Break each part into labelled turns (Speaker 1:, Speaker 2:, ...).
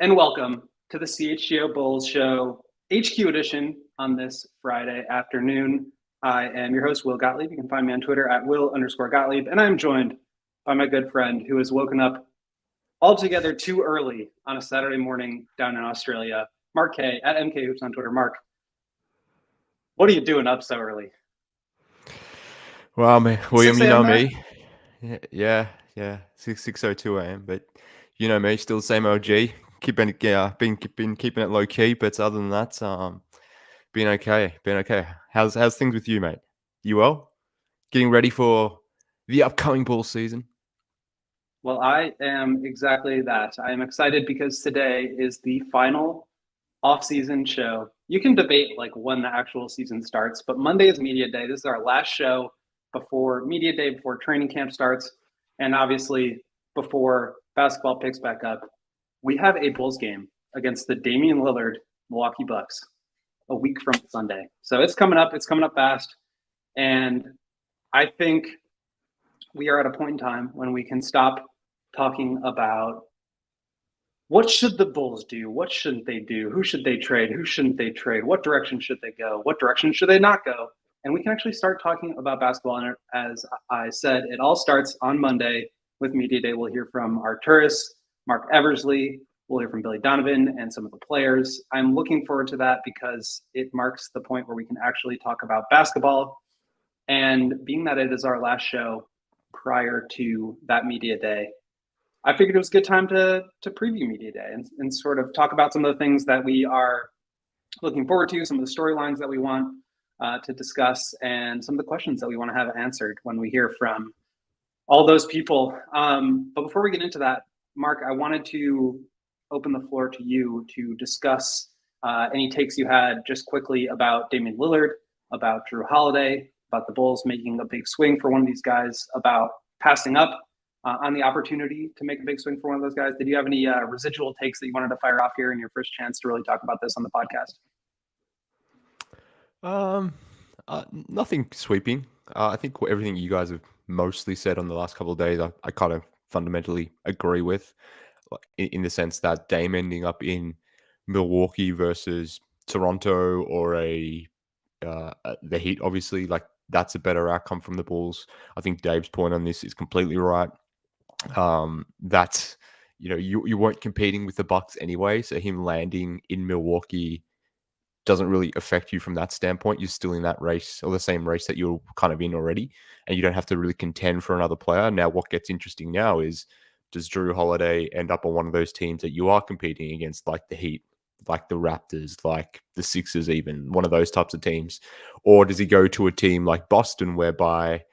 Speaker 1: and welcome to the CHGO Bulls Show HQ edition on this Friday afternoon. I am your host, Will Gottlieb. You can find me on Twitter at Will_Gottlieb, and I'm joined by my good friend who has woken up altogether too early on a Saturday morning down in Australia, Mark K at MK Hoops on Twitter. Mark, what are you doing up so early?
Speaker 2: Well, William, you know
Speaker 1: Matt?
Speaker 2: me. Yeah, 6:02 a.m. But you know me, still the same OG. Been keeping it low key, but other than that, been okay. How's things with you, mate? You well? Getting ready for the upcoming Bulls season?
Speaker 1: Well, I am exactly that. I am excited because today is the final off-season show. You can debate like when the actual season starts, but Monday is media day. This is our last show before media day, before training camp starts, and obviously before basketball picks back up. We have a Bulls game against the Damian Lillard Milwaukee Bucks a week from Sunday. So it's coming up. It's coming up fast. And I think we are at a point in time when we can stop talking about what should the Bulls do? What shouldn't they do? Who should they trade? Who shouldn't they trade? What direction should they go? What direction should they not go? And we can actually start talking about basketball. And as I said, it all starts on Monday with Media Day. We'll hear from Arturas, Mark Eversley. We'll hear from Billy Donovan and some of the players. I'm looking forward to that because it marks the point where we can actually talk about basketball. And being that it is our last show prior to that Media Day, I figured it was a good time to preview Media Day and sort of talk about some of the things that we are looking forward to, some of the storylines that we want to discuss, and some of the questions that we want to have answered when we hear from all those people. But before we get into that, Mark, I wanted to open the floor to you to discuss any takes you had just quickly about Damian Lillard, about Jrue Holiday, about the Bulls making a big swing for one of these guys, about passing up on the opportunity to make a big swing for one of those guys. Did you have any residual takes that you wanted to fire off here in your first chance to really talk about this on the podcast?
Speaker 2: Nothing sweeping. I think everything you guys have mostly said on the last couple of days, I kind of fundamentally agree with, in the sense that Dame ending up in Milwaukee versus Toronto or the Heat, obviously, like that's a better outcome from the Bulls. I think Dave's point on this is completely right. That you weren't competing with the Bucks anyway, so him landing in Milwaukee doesn't really affect you from that standpoint. You're still in that race, or the same race that you're kind of in already, and you don't have to really contend for another player. Now, what gets interesting now is, does Jrue Holiday end up on one of those teams that you are competing against, like the Heat, like the Raptors, like the Sixers, even one of those types of teams? Or does he go to a team like Boston, whereby,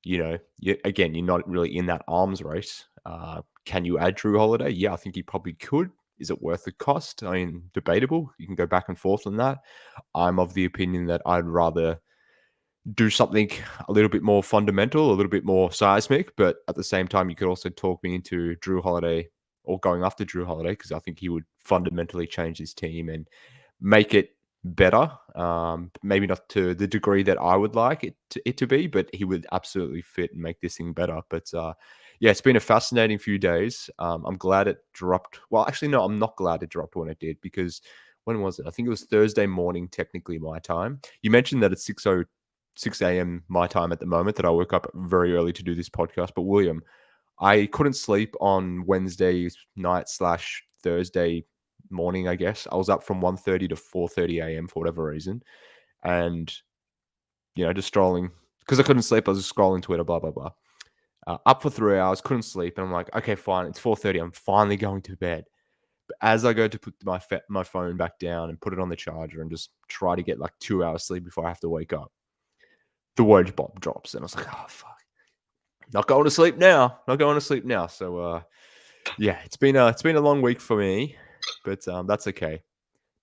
Speaker 2: you're not really in that arms race? Can you add Jrue Holiday? Yeah, I think he probably could. Is it worth the cost? I mean, debatable. You can go back and forth on that. I'm of the opinion that I'd rather do something a little bit more fundamental, a little bit more seismic, but at the same time, you could also talk me into Jrue Holiday or going after Jrue Holiday, because I think he would fundamentally change his team and make it better. Maybe not to the degree that I would like it to be, but he would absolutely fit and make this thing better. But yeah, it's been a fascinating few days. I'm glad it dropped. Well, actually, no, I'm not glad it dropped when it did, because when was it? I think it was Thursday morning, technically my time. You mentioned that it's 6 a.m. my time at the moment, that I woke up very early to do this podcast. But William, I couldn't sleep on Wednesday night / Thursday morning, I guess. I was up from 1:30 to 4:30 a.m. for whatever reason. And, just strolling. Because I couldn't sleep, I was just scrolling Twitter, blah, blah, blah. Up for 3 hours, couldn't sleep. And I'm like, okay, fine. It's 4:30. I'm finally going to bed. But as I go to put my phone back down and put it on the charger and just try to get like 2 hours sleep before I have to wake up, the word bomb drops. And I was like, oh, fuck. Not going to sleep now. So, yeah, it's been a long week for me, but that's okay.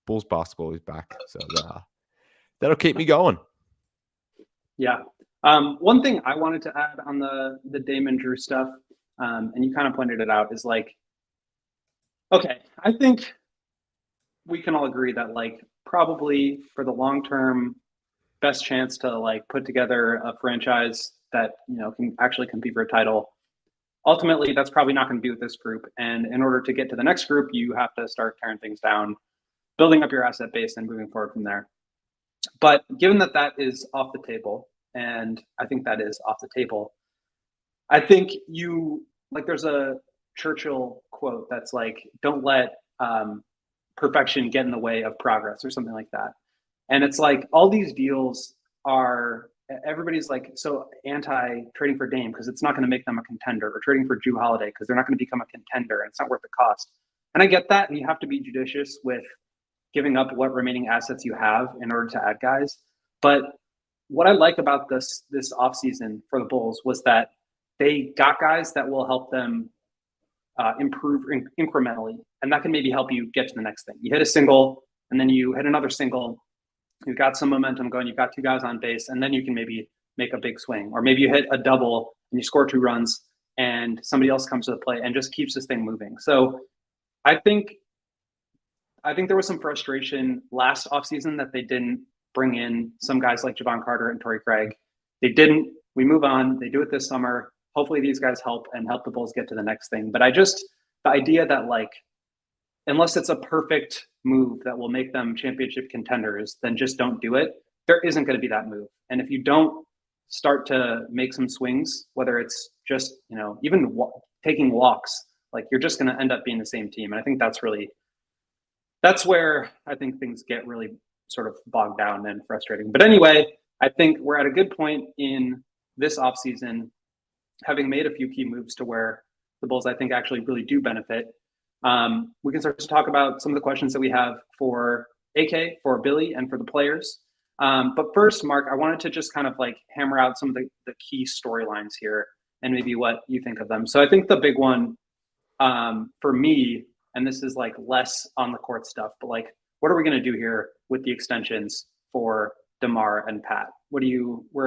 Speaker 2: Bulls basketball is back, so that'll keep me going.
Speaker 1: Yeah. One thing I wanted to add on the Dame and Jrue stuff, and you kind of pointed it out, is like, okay, I think we can all agree that like probably for the long term, best chance to like put together a franchise that can actually compete for a title, ultimately that's probably not going to be with this group. And in order to get to the next group, you have to start tearing things down, building up your asset base and moving forward from there. But given that that is off the table, and I think that is off the table, I think there's a Churchill quote that's like, don't let perfection get in the way of progress or something like that. And it's like all these deals everybody's like so anti trading for Dame because it's not going to make them a contender, or trading for Jrue Holiday because they're not going to become a contender and it's not worth the cost. And I get that, and you have to be judicious with giving up what remaining assets you have in order to add guys. But what I like about this offseason for the Bulls was that they got guys that will help them improve incrementally, and that can maybe help you get to the next thing. You hit a single, and then you hit another single. You've got some momentum going. You've got two guys on base, and then you can maybe make a big swing. Or maybe you hit a double and you score 2 runs, and somebody else comes to the plate and just keeps this thing moving. So I think there was some frustration last offseason that they didn't bring in some guys like Javon Carter and Torrey Craig. They didn't. We move on. They do it this summer. Hopefully these guys help the Bulls get to the next thing. But the idea that like, unless it's a perfect move that will make them championship contenders, then just don't do it. There isn't going to be that move. And if you don't start to make some swings, whether it's just, even taking walks, like you're just going to end up being the same team. And I think that's where I think things get really sort of bogged down and frustrating. But anyway, I think we're at a good point in this offseason, having made a few key moves to where the Bulls, I think, actually really do benefit. We can start to talk about some of the questions that we have for AK, for Billy, and for the players. But first, Mark, I wanted to just kind of like hammer out some of the key storylines here and maybe what you think of them. So I think the big one for me, and this is like less on the court stuff, but like, what are we going to do here with the extensions for DeMar and Pat? Where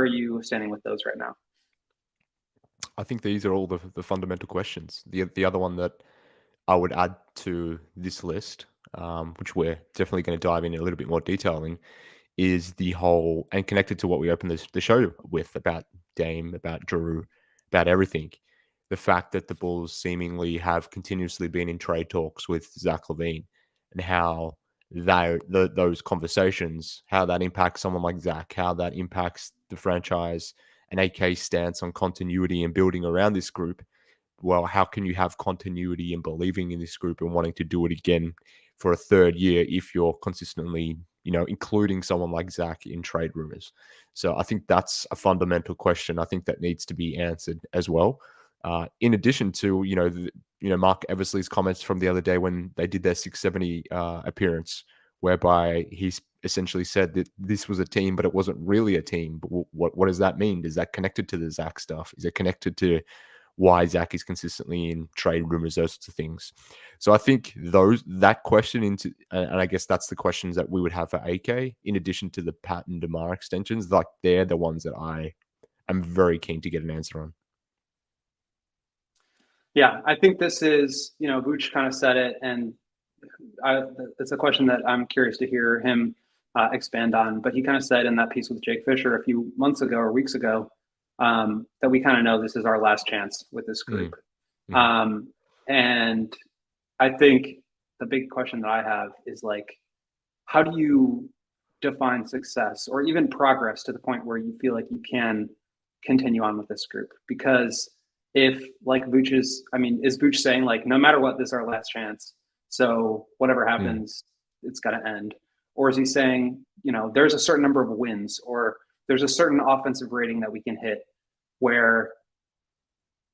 Speaker 1: are you standing with those right now?
Speaker 2: I think these are all the fundamental questions. The other one that I would add to this list, which we're definitely going to dive in a little bit more detailing, is the whole, and connected to what we opened the show with about Dame, about Jrue, about everything, the fact that the Bulls seemingly have continuously been in trade talks with Zach LaVine, and how those conversations, how that impacts someone like Zach, how that impacts the franchise and AK's stance on continuity and building around this group. Well, how can you have continuity and believing in this group and wanting to do it again for a third year if you're consistently, including someone like Zach in trade rumors? So I think that's a fundamental question. I think that needs to be answered as well. In addition to, Mark Eversley's comments from the other day when they did their 670 appearance, whereby he's essentially said that this was a team, but it wasn't really a team. But what does that mean? Is that connected to the Zach stuff? Is it connected to why Zach is consistently in trade rumors, those sorts of things? So I think that question and I guess that's the questions that we would have for AK, in addition to the Pat and DeMar extensions. Like, they're the ones that I am very keen to get an answer on.
Speaker 1: Yeah, I think this is, Vooch kind of said it, and it's a question that I'm curious to hear him expand on. But he kind of said in that piece with Jake Fisher a few months ago or weeks ago that we kind of know this is our last chance with this group. Mm-hmm. And I think the big question that I have is like, how do you define success or even progress to the point where you feel like you can continue on with this group? Because if like Vooch is Vooch saying like, no matter what, this is our last chance, so whatever happens, it's got to end? Or is he saying, there's a certain number of wins, or there's a certain offensive rating that we can hit where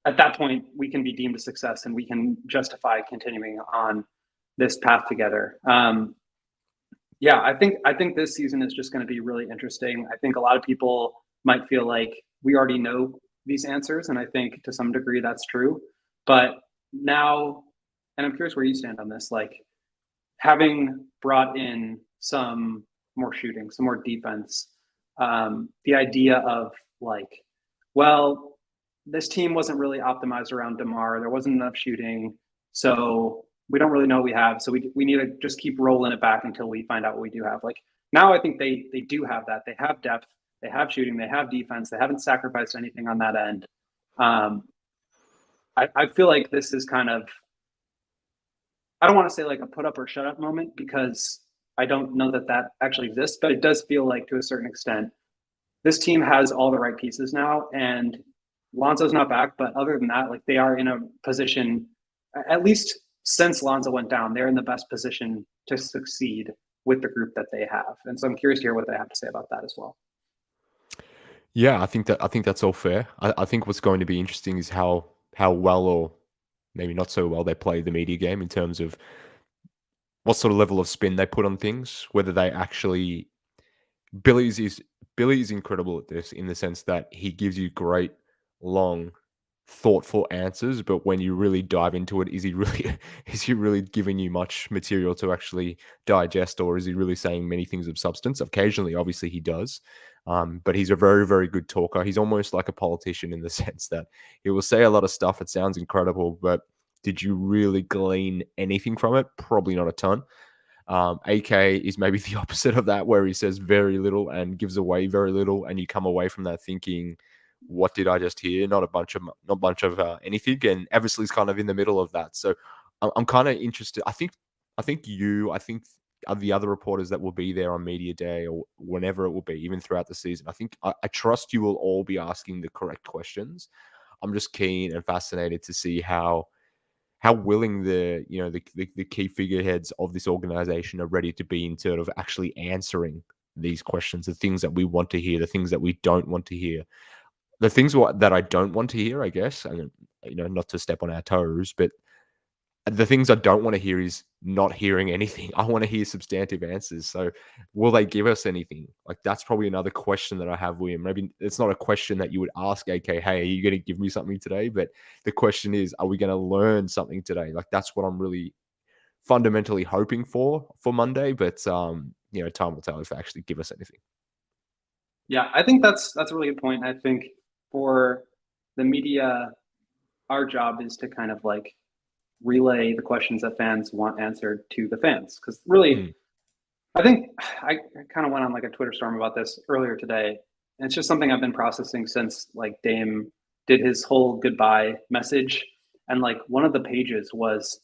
Speaker 1: at that point we can be deemed a success and we can justify continuing on this path together? Yeah, I think this season is just going to be really interesting. I think a lot of people might feel like we already know these answers, and I think to some degree that's true. But now, and I'm curious where you stand on this, like having brought in some more shooting, some more defense, the idea of like, well, this team wasn't really optimized around DeMar. There wasn't enough shooting, so we don't really know what we have. So we need to just keep rolling it back until we find out what we do have. Like now I think they do have that. They have depth. They have shooting, they have defense, they haven't sacrificed anything on that end. I feel like this is kind of, I don't want to say like a put up or shut up moment because I don't know that that actually exists, but it does feel like to a certain extent, this team has all the right pieces now, and Lonzo's not back, but other than that, like they are in a position, at least since Lonzo went down, they're in the best position to succeed with the group that they have. And so I'm curious to hear what they have to say about that as well.
Speaker 2: Yeah, I think that's all fair. I think what's going to be interesting is how well or maybe not so well they play the media game in terms of what sort of level of spin they put on things, whether they actually Billy's is Billy's incredible at this in the sense that he gives you great, long, thoughtful answers, but when you really dive into it, is he really is he really giving you much material to actually digest, or is he really saying many things of substance? Occasionally, obviously, he does. But he's a very, very good talker. He's almost like a politician in the sense that he will say a lot of stuff. It sounds incredible, but did you really glean anything from it? Probably not a ton. AK is maybe the opposite of that, where he says very little and gives away very little, and you come away from that thinking, "What did I just hear?" Not a bunch of anything. And Eversley's kind of in the middle of that. So I'm kind of interested. I think the other reporters that will be there on media day or whenever it will be, even throughout the season. I trust you will all be asking the correct questions. I'm just keen and fascinated to see how willing the key figureheads of this organization are ready to be in sort of actually answering these questions, the things that we want to hear, the things that we don't want to hear, the things that I don't want to hear, I guess, and not to step on our toes, but the things I don't want to hear is not hearing anything. I want to hear substantive answers. So will they give us anything? Like that's probably another question that I have, William. Maybe it's not a question that you would ask AK, hey, are you going to give me something today? But the question is, are we going to learn something today? Like that's what I'm really fundamentally hoping for Monday. But time will tell if they actually give us anything.
Speaker 1: Yeah, I think that's a really good point. I think for the media, our job is to kind of like relay the questions that fans want answered to the fans. Because really, I think I kind of went on like a Twitter storm about this earlier today. And it's just something I've been processing since like Dame did his whole goodbye message. And like one of the pages was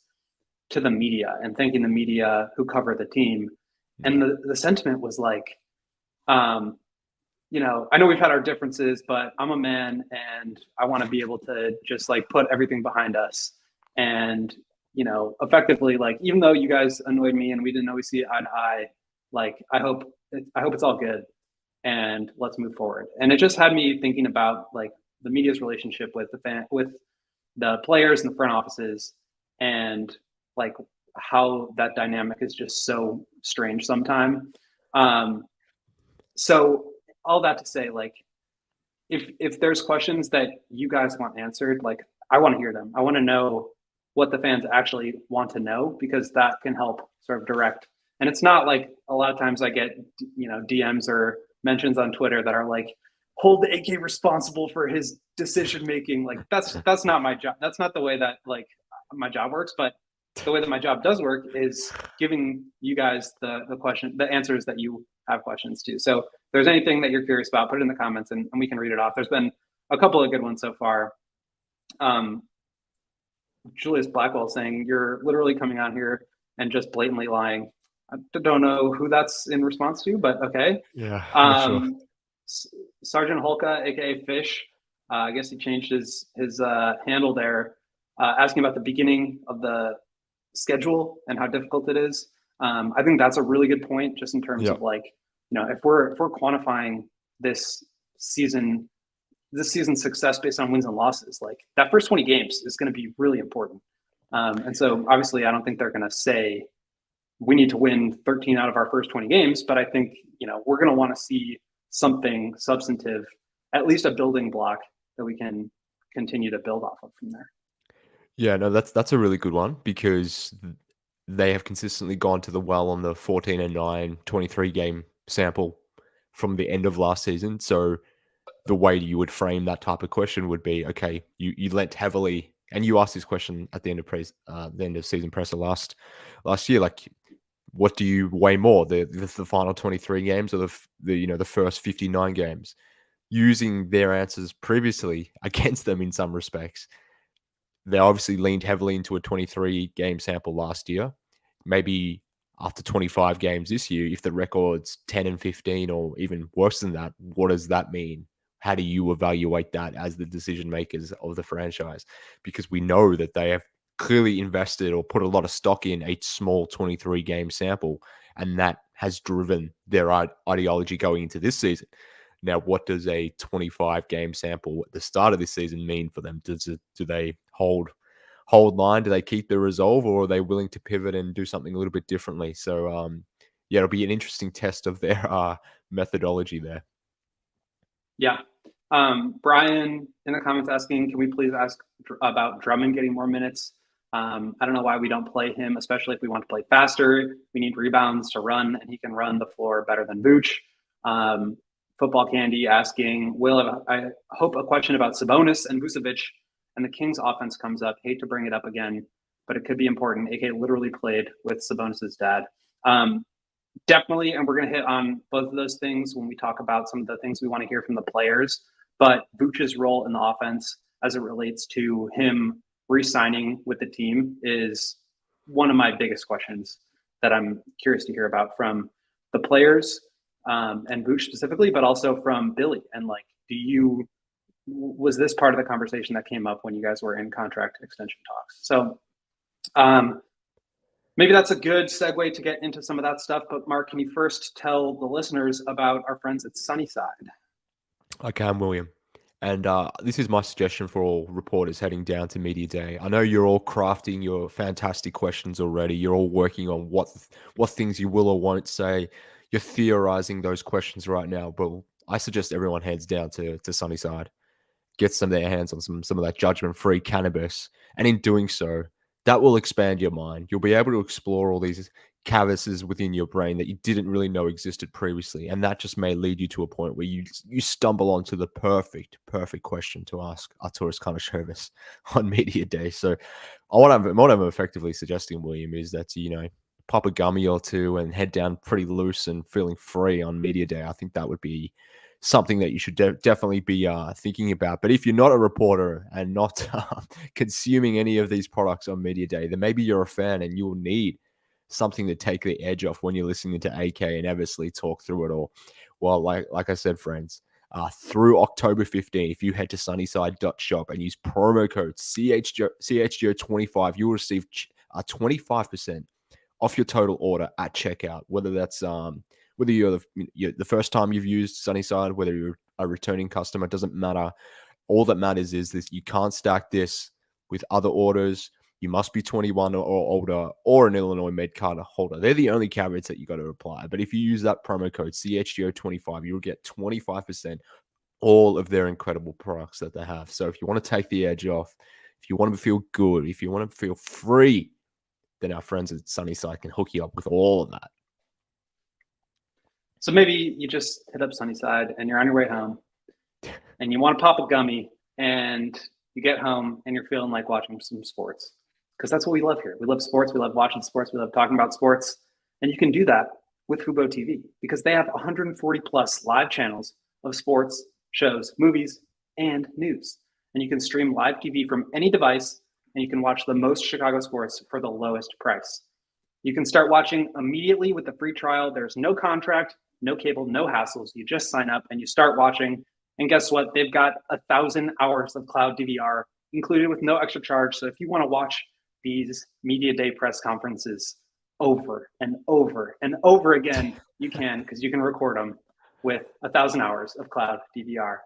Speaker 1: to the media and thanking the media who cover the team. And the sentiment was like, I know we've had our differences, but I'm a man and I want to be able to just like put everything behind us. And, effectively, like, even though you guys annoyed me and we didn't always see eye to eye, like, I hope it's all good and let's move forward. And it just had me thinking about like the media's relationship with with the players and the front offices, and like how that dynamic is just so strange sometimes. So all that to say, like, if there's questions that you guys want answered, like I want to hear them. I want to know what the fans actually want to know, because that can help sort of direct. And it's not like a lot of times I get DMs or mentions on Twitter that are like, hold the AK responsible for his decision making. Like that's not my job. That's not the way that like my job works. But the way that my job does work is giving you guys the answers that you have questions to. So if there's anything that you're curious about, put it in the comments and we can read it off. There's been a couple of good ones so far. Julius Blackwell saying, you're literally coming out here and just blatantly lying. I don't know who that's in response to, but okay.
Speaker 2: Yeah.
Speaker 1: Sure. Sergeant Holka, aka Fish, I guess he changed his handle there, asking about the beginning of the schedule and how difficult it is. I think that's a really good point, just in terms of like, if we're quantifying this season's success based on wins and losses, like that first 20 games is going to be really important. And so obviously I don't think they're going to say we need to win 13 out of our first 20 games, but I think, we're going to want to see something substantive, at least a building block that we can continue to build off of from there.
Speaker 2: Yeah, no, that's a really good one, because they have consistently gone to the well on the 14-9, 23 game sample from the end of last season. So the way you would frame that type of question would be, okay, you lent heavily, and you asked this question at the end of season presser last year, like, what do you weigh more, the final 23 games or the first 59 games? Using their answers previously against them in some respects, They obviously leaned heavily into a 23 game sample last year. Maybe after 25 games this year, if the record's 10 and 15 or even worse than that, what does that mean? How do you evaluate that as the decision makers of the franchise? Because we know that they have clearly invested or put a lot of stock in a small 23 game sample, and that has driven their ideology going into this season. Now, what does a 25 game sample at the start of this season mean for them? Do they hold line? Do they keep their resolve, or are they willing to pivot and do something a little bit differently? So, yeah, it'll be an interesting test of their methodology there.
Speaker 1: Yeah. Brian in the comments asking, can we please ask about Drummond getting more minutes? I don't know why we don't play him, especially if we want to play faster. We need rebounds to run, and he can run the floor better than Vooch. Football Candy asking, I hope a question about Sabonis and Vucevic and the Kings offense comes up. Hate to bring it up again, but it could be important. AK literally played with Sabonis's dad. Definitely, and we're going to hit on both of those things when we talk about some of the things we want to hear from the players. But Vooch's role in the offense as it relates to him re-signing with the team is one of my biggest questions that I'm curious to hear about from the players and Vooch specifically, but also from Billy. And like, was this part of the conversation that came up when you guys were in contract extension talks? So maybe that's a good segue to get into some of that stuff. But Mark, can you first tell the listeners about our friends at Sunnyside?
Speaker 2: I can, William. And this is my suggestion for all reporters heading down to Media Day. I know you're all crafting your fantastic questions already. You're all working on what things you will or won't say. You're theorizing those questions right now. But I suggest everyone heads down to Sunnyside, gets them their hands on some of that judgment-free cannabis. And in doing so, that will expand your mind. You'll be able to explore all these canvases within your brain that you didn't really know existed previously. And that just may lead you to a point where you stumble onto the perfect question to ask Arturas Karnisovas on Media Day. So what I'm effectively suggesting, William, is that, pop a gummy or two and head down pretty loose and feeling free on Media Day. I think that would be something that you should definitely be thinking about. But if you're not a reporter and not consuming any of these products on Media Day, then maybe you're a fan and you'll need something to take the edge off when you're listening to AK and Eversley talk through it all. Well, like I said, friends, through October 15, if you head to sunnyside.shop and use promo code CHGO25, you'll receive 25% off your total order at checkout, whether that's whether you're the first time you've used Sunnyside, whether you're a returning customer, it doesn't matter. All that matters is this: you can't stack this with other orders. You must be 21 or older or an Illinois Med card holder. They're the only caveats that you got to apply. But if you use that promo code CHGO25, you'll get 25% all of their incredible products that they have. So if you want to take the edge off, if you want to feel good, if you want to feel free, then our friends at Sunnyside can hook you up with all of that.
Speaker 1: So maybe you just hit up Sunnyside and you're on your way home and you want to pop a gummy and you get home and you're feeling like watching some sports, because that's what we love here. We love sports. We love watching sports. We love talking about sports. And you can do that with Fubo TV because they have 140 plus live channels of sports, shows, movies, and news. And you can stream live TV from any device, and you can watch the most Chicago sports for the lowest price. You can start watching immediately with the free trial. There's no contract, no cable, no hassles. You just sign up and you start watching. And guess what? They've got 1,000 hours of cloud DVR included with no extra charge. So if you want to watch these Media Day press conferences over and over and over again, you can, because you can record them with 1,000 hours of cloud DVR.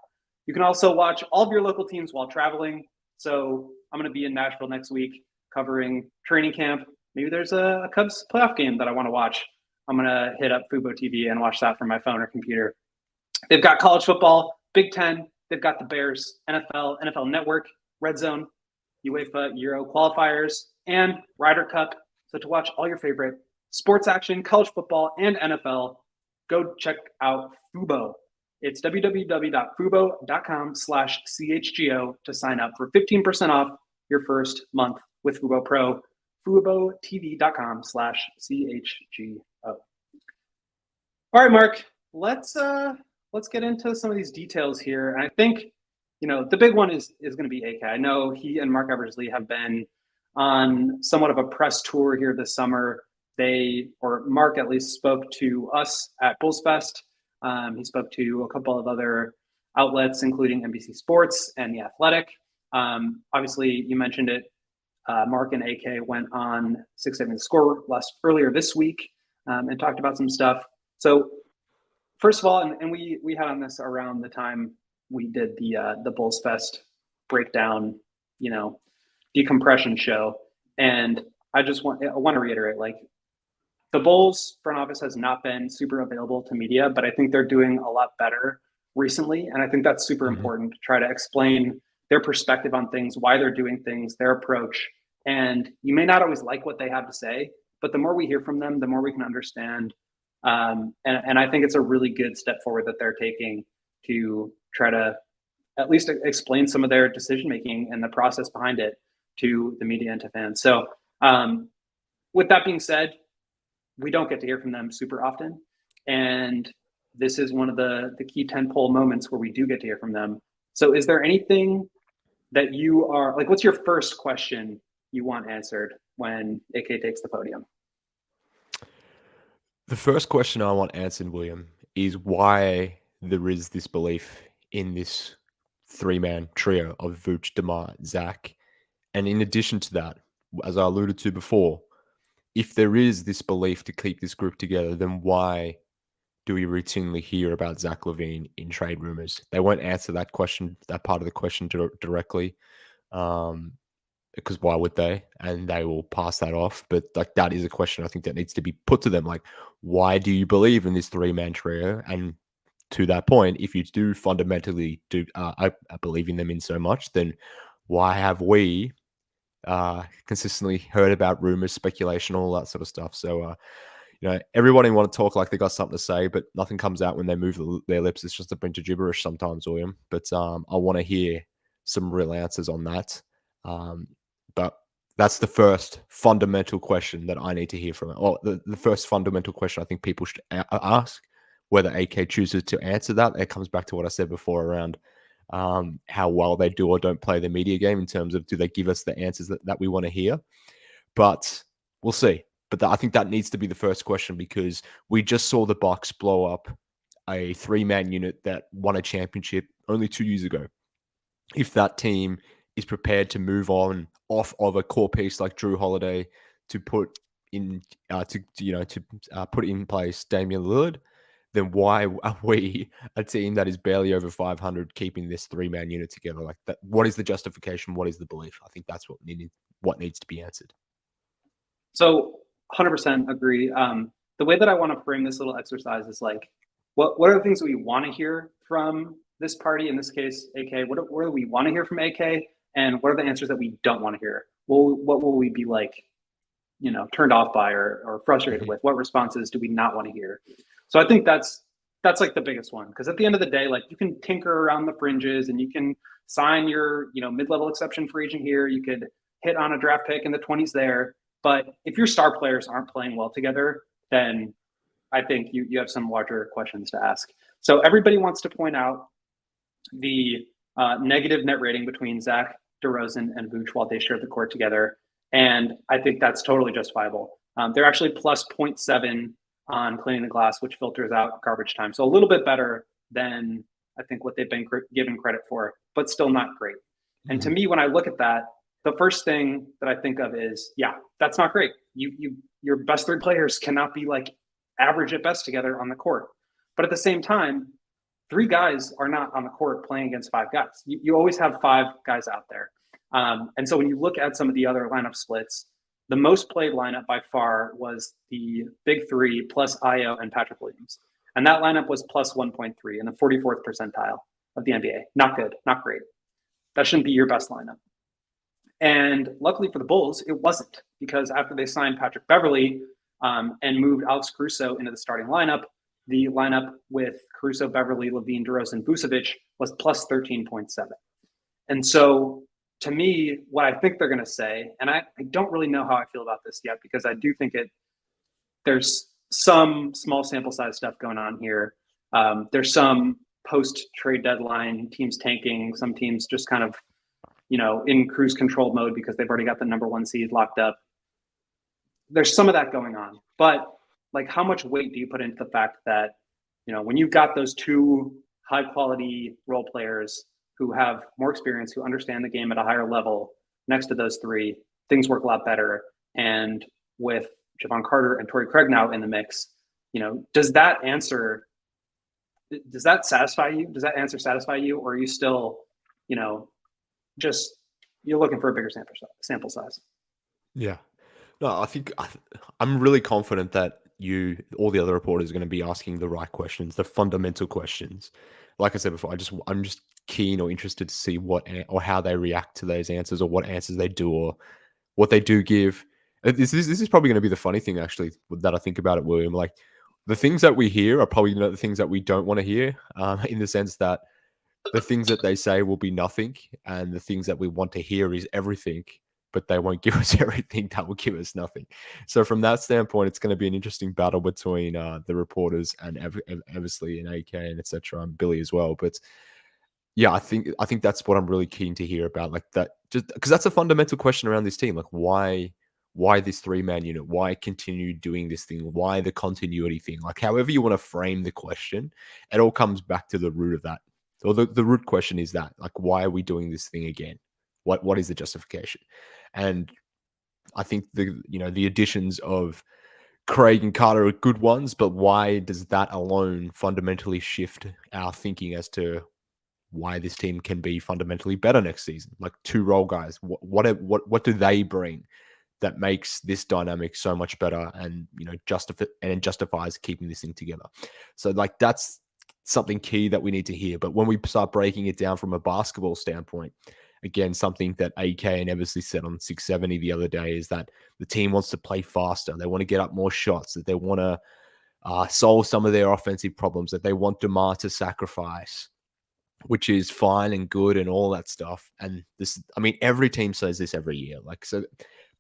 Speaker 1: You can also watch all of your local teams while traveling. So I'm going to be in Nashville next week covering training camp. Maybe there's a Cubs playoff game that I want to watch. I'm going to hit up Fubo TV and watch that from my phone or computer. They've got college football, Big Ten. They've got the Bears, NFL, NFL Network, Red Zone, UEFA Euro qualifiers, and Ryder Cup. So to watch all your favorite sports action, college football, and NFL, go check out Fubo. It's www.fubo.com/CHGO to sign up for 15% off your first month with Fubo Pro. FuboTV.com/CHGO. All right, Mark, let's get into some of these details here. And I think the big one is going to be AK. I know he and Mark Eversley have been on somewhat of a press tour here this summer. Mark at least spoke to us at Bulls Fest. He spoke to a couple of other outlets, including NBC Sports and The Athletic. Obviously, you mentioned it. Mark and AK went on 670 The Score earlier this week and talked about some stuff. So first of all, and we had on this around the time we did the Bulls Fest breakdown, decompression show. And I want to reiterate, like, the Bulls front office has not been super available to media, but I think they're doing a lot better recently. And I think that's super important to try to explain their perspective on things, why they're doing things, their approach. And you may not always like what they have to say, but the more we hear from them, the more we can understand. And I think it's a really good step forward that they're taking to try to at least explain some of their decision-making and the process behind it to the media and to fans. So with that being said, we don't get to hear from them super often. And this is one of the key tentpole moments where we do get to hear from them. So is there anything that you are, like, what's your first question you want answered when AK takes the podium?
Speaker 2: The first question I want answered, William, is why there is this belief in this three-man trio of Vooch, DeMar, Zach. And in addition to that, as I alluded to before, if there is this belief to keep this group together, then why do we routinely hear about Zach LaVine in trade rumors? They won't answer that question, that part of the question directly, because why would they? And they will pass that off. But like, that is a question I think that needs to be put to them. Like, why do you believe in this three-man trio? And to that point, if you do fundamentally I believe in them in so much, then why have we consistently heard about rumors, speculation, all that sort of stuff? So, everybody want to talk like they got something to say, but nothing comes out when they move their lips. It's just a bunch of gibberish sometimes, William. But I want to hear some real answers on that. But that's the first fundamental question that I need to hear from it. Well, the first fundamental question I think people should ask. Whether AK chooses to answer that, it comes back to what I said before around how well they do or don't play the media game in terms of do they give us the answers that we want to hear. But we'll see. But I think that needs to be the first question, because we just saw the Bucks blow up a three-man unit that won a championship only 2 years ago. If that team is prepared to move on off of a core piece like Drew Holiday to put in put in place Damian Lillard, then why are we a team that is barely over 500 keeping this three-man unit together? Like that, what is the justification? What is the belief? I think that's what needs to be answered.
Speaker 1: So 100% agree. The way that I want to frame this little exercise is like, what are the things that we want to hear from this party? In this case, AK. What do we want to hear from AK? And what are the answers that we don't want to hear? What will we be like, turned off by or frustrated with? What responses do we not want to hear? So I think that's like the biggest one, because at the end of the day, like, you can tinker around the fringes and you can sign your mid-level exception free agent here. You could hit on a draft pick in the 20s there, but if your star players aren't playing well together, then I think you have some larger questions to ask. So everybody wants to point out the negative net rating between Zach DeRozan and Vooch while they shared the court together, and I think that's totally justifiable. They're actually plus 0.7 on cleaning the glass, which filters out garbage time. So a little bit better than I think what they've been given credit for, but still not great. And to me, when I look at that, the first thing that I think of is, yeah, that's not great. Your best three players cannot be like average at best together on the court. But at the same time, three guys are not on the court playing against five guys. You always have five guys out there. And so when you look at some of the other lineup splits, the most played lineup by far was the big three plus Io and Patrick Williams. And that lineup was plus 1.3 in the 44th percentile of the NBA. Not good, not great. That shouldn't be your best lineup. And luckily for the Bulls, it wasn't, because after they signed Patrick Beverley and moved Alex Caruso into the starting lineup, the lineup with Caruso, Beverley, LaVine, DeRozan, Vucevic was plus 13.7. And so to me, what I think they're going to say, and I don't really know how I feel about this yet, because I do think there's some small sample size stuff going on here. There's some post trade deadline, teams tanking, some teams just kind of, in cruise control mode because they've already got the number 1 seed locked up. There's some of that going on, but like, how much weight do you put into the fact that, when you've got those 2 high quality role players who have more experience, who understand the game at a higher level, next to those 3, things work a lot better. And with Javon Carter and Torrey Craig now in the mix, does that satisfy you? Does that answer satisfy you? Or are you still, you're looking for a bigger sample size?
Speaker 2: Yeah. No, I think I'm really confident that all the other reporters are going to be asking the right questions, the fundamental questions. Like I said before, I'm just keen or interested to see or how they react to those answers, or what answers they do, or what they do give. This is probably going to be the funny thing, actually, that I think about it, William. Like, the things that we hear are probably the things that we don't want to hear, in the sense that the things that they say will be nothing, and the things that we want to hear is everything, but they won't give us everything. That will give us nothing. So from that standpoint, it's going to be an interesting battle between the reporters and Eversley and AK and etc. and Billy as well. But yeah, I think that's what I'm really keen to hear about, like that, just because that's a fundamental question around this team. Like, why this 3-man unit? Why continue doing this thing? Why the continuity thing? Like, however you want to frame the question, it all comes back to the root of that. So the root question is that, like, why are we doing this thing again? What is the justification? And I think the additions of Craig and Carter are good ones, but why does that alone fundamentally shift our thinking as to why this team can be fundamentally better next season? Like, 2 role guys, what do they bring that makes this dynamic so much better, and justifies keeping this thing together? So, like, that's something key that we need to hear. But when we start breaking it down from a basketball standpoint, again, something that AK and Eversley said on 670 the other day is that the team wants to play faster. They want to get up more shots, that they want to solve some of their offensive problems, that they want DeMar to sacrifice, which is fine and good and all that stuff. And this, I mean, every team says this every year. Like, so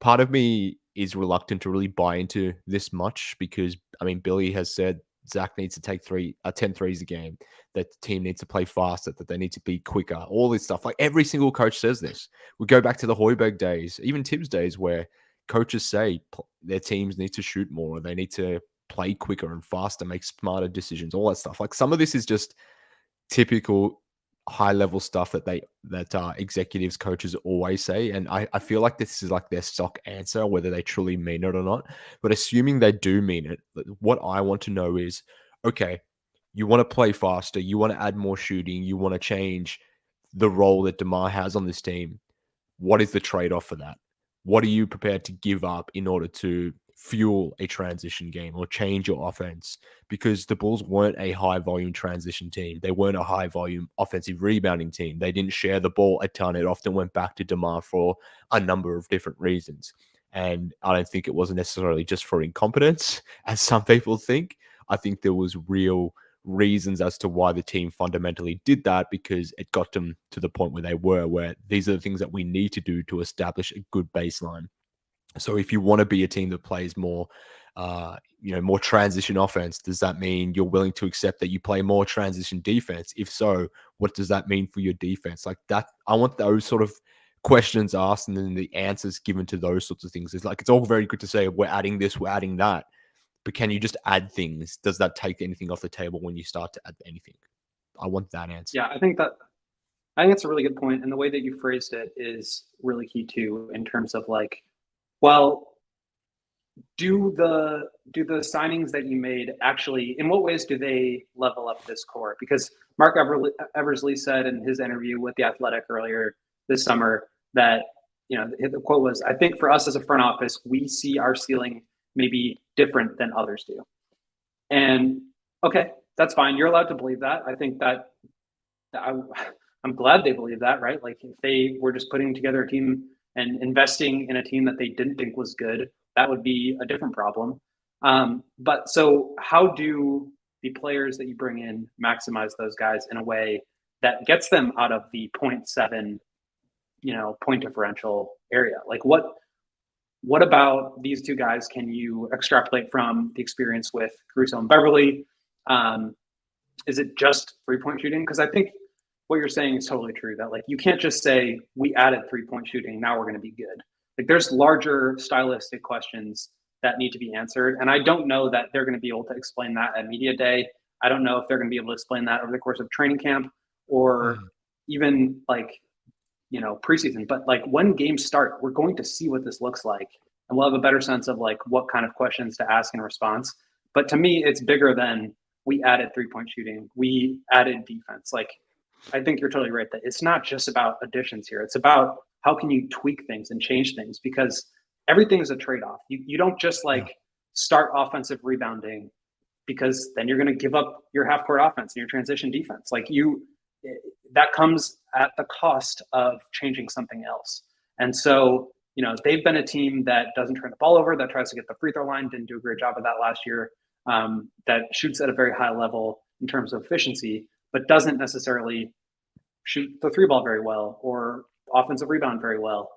Speaker 2: part of me is reluctant to really buy into this much, because, I mean, Billy has said Zach needs to take 10 threes a game, that the team needs to play faster, that they need to be quicker, all this stuff. Like, every single coach says this. We go back to the Hoiberg days, even Tibbs days, where coaches say their teams need to shoot more, or they need to play quicker and faster, make smarter decisions, all that stuff. Like, some of this is just typical high level stuff that executives, coaches always say. And I feel like this is like their stock answer, whether they truly mean it or not. But assuming they do mean it, what I want to know is, okay, you want to play faster, you want to add more shooting, you want to change the role that DeMar has on this team. What is the trade-off for that? What are you prepared to give up in order to fuel a transition game or change your offense? Because the Bulls weren't a high volume transition team. They weren't a high volume offensive rebounding team. They didn't share the ball a ton. It often went back to DeMar for a number of different reasons. And I don't think it wasn't necessarily just for incompetence, as some people think. I think there was real reasons as to why the team fundamentally did that, because it got them to the point where they were, where these are the things that we need to do to establish a good baseline. So if you want to be a team that plays more, more transition offense, does that mean you're willing to accept that you play more transition defense? If so, what does that mean for your defense? Like that, I want those sort of questions asked, and then the answers given to those sorts of things. It's like, it's all very good to say we're adding this, we're adding that, but can you just add things? Does that take anything off the table when you start to add anything? I want that answer.
Speaker 1: Yeah, I think that's a really good point, and the way that you phrased it is really key too, in terms of like, well, do the signings that you made actually, in what ways do they level up this core? Because Mark Eversley said in his interview with The Athletic earlier this summer that, the quote was, "I think for us as a front office, we see our ceiling maybe different than others do." And okay, that's fine. You're allowed to believe that. I think that I'm glad they believe that, right? Like, if they were just putting together a team and investing in a team that they didn't think was good, that would be a different problem. But so how do the players that you bring in maximize those guys in a way that gets them out of the 0.7, point differential area? Like, what about these two guys can you extrapolate from the experience with Caruso and Beverly? is it just 3-point shooting? Because I think what you're saying is totally true, that like you can't just say we added 3-point shooting, now we're going to be good. Like there's larger stylistic questions that need to be answered. And I don't know that they're going to be able to explain that at media day. I don't know if they're going to be able to explain that over the course of training camp or even like, you know, preseason. But like when games start, we're going to see what this looks like. And we'll have a better sense of like what kind of questions to ask in response. But to me, it's bigger than we added 3-point shooting. We added defense. Like, I think you're totally right that it's not just about additions here. It's about how can you tweak things and change things, because everything is a trade-off. You don't just like start offensive rebounding, because then you're going to give up your half-court offense and your transition defense. Like that comes at the cost of changing something else. And so, you know, they've been a team that doesn't turn the ball over, that tries to get the free throw line, didn't do a great job of that last year, that shoots at a very high level in terms of efficiency, but doesn't necessarily shoot the three ball very well or offensive rebound very well.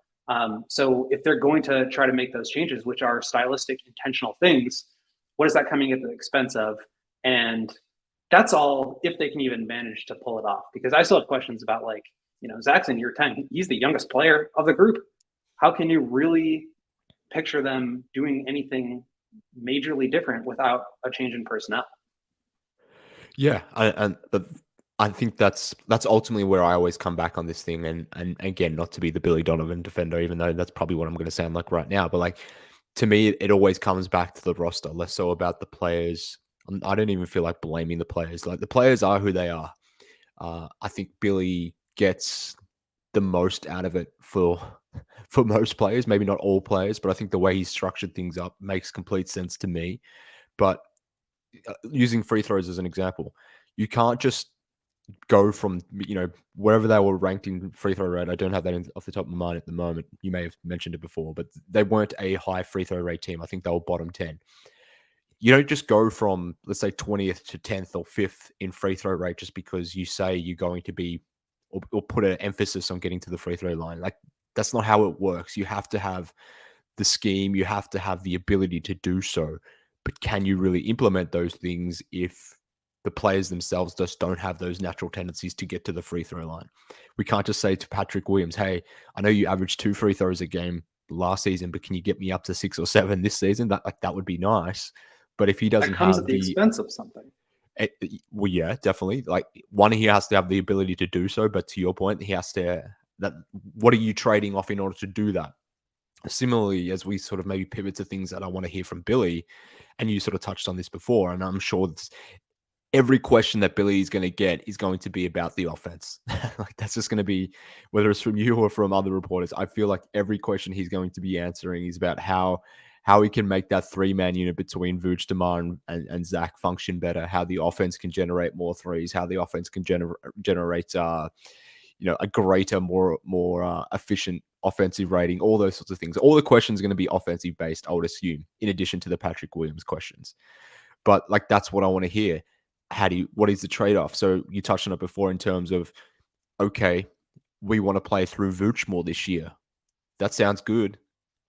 Speaker 1: So if they're going to try to make those changes, which are stylistic, intentional things, what is that coming at the expense of? And that's all if they can even manage to pull it off. Because I still have questions about, like, you know, Zach's in year 10. He's the youngest player of the group. How can you really picture them doing anything majorly different without a change in personnel?
Speaker 2: Yeah, I think that's ultimately where I always come back on this thing. And again, not to be the Billy Donovan defender, even though that's probably what I'm going to sound like right now. But like, to me, it always comes back to the roster, less so about the players. I don't even feel like blaming the players. Like, the players are who they are. I think Billy gets the most out of it for most players, maybe not all players, but I think the way he's structured things up makes complete sense to me. But using free throws as an example, you can't just go from, you know, wherever they were ranked in free throw rate. I don't have that off the top of my mind at the moment. You may have mentioned it before, but they weren't a high free throw rate team. I think they were bottom 10. You don't just go from, let's say, 20th to 10th or 5th in free throw rate just because you say you're going to be, or put an emphasis on getting to the free throw line. Like, that's not how it works. You have to have the scheme, you have to have the ability to do so. But can you really implement those things if the players themselves just don't have those natural tendencies to get to the free throw line? We can't just say to Patrick Williams, hey, I know you averaged 2 free throws a game last season, but can you get me up to 6 or 7 this season? That would be nice. But if he doesn't
Speaker 1: that comes
Speaker 2: have
Speaker 1: at the expense of something.
Speaker 2: Well, yeah, definitely. Like, one, he has to have the ability to do so, but to your point, he has to. What are you trading off in order to do that? Similarly, as we sort of maybe pivot to things that I want to hear from Billy, and you sort of touched on this before, and I'm sure every question that Billy is going to get is going to be about the offense. Like, that's just going to be, whether it's from you or from other reporters, I feel like every question he's going to be answering is about how he can make that 3-man unit between Vooch, DeMar, and Zach function better, how the offense can generate more threes, how the offense can generate a greater, more efficient offensive rating, all those sorts of things. All the questions are going to be offensive based, I would assume, in addition to the Patrick Williams questions. But like, that's what I want to hear. What is the trade-off? So you touched on it before in terms of, okay, we want to play through Vooch more this year. That sounds good.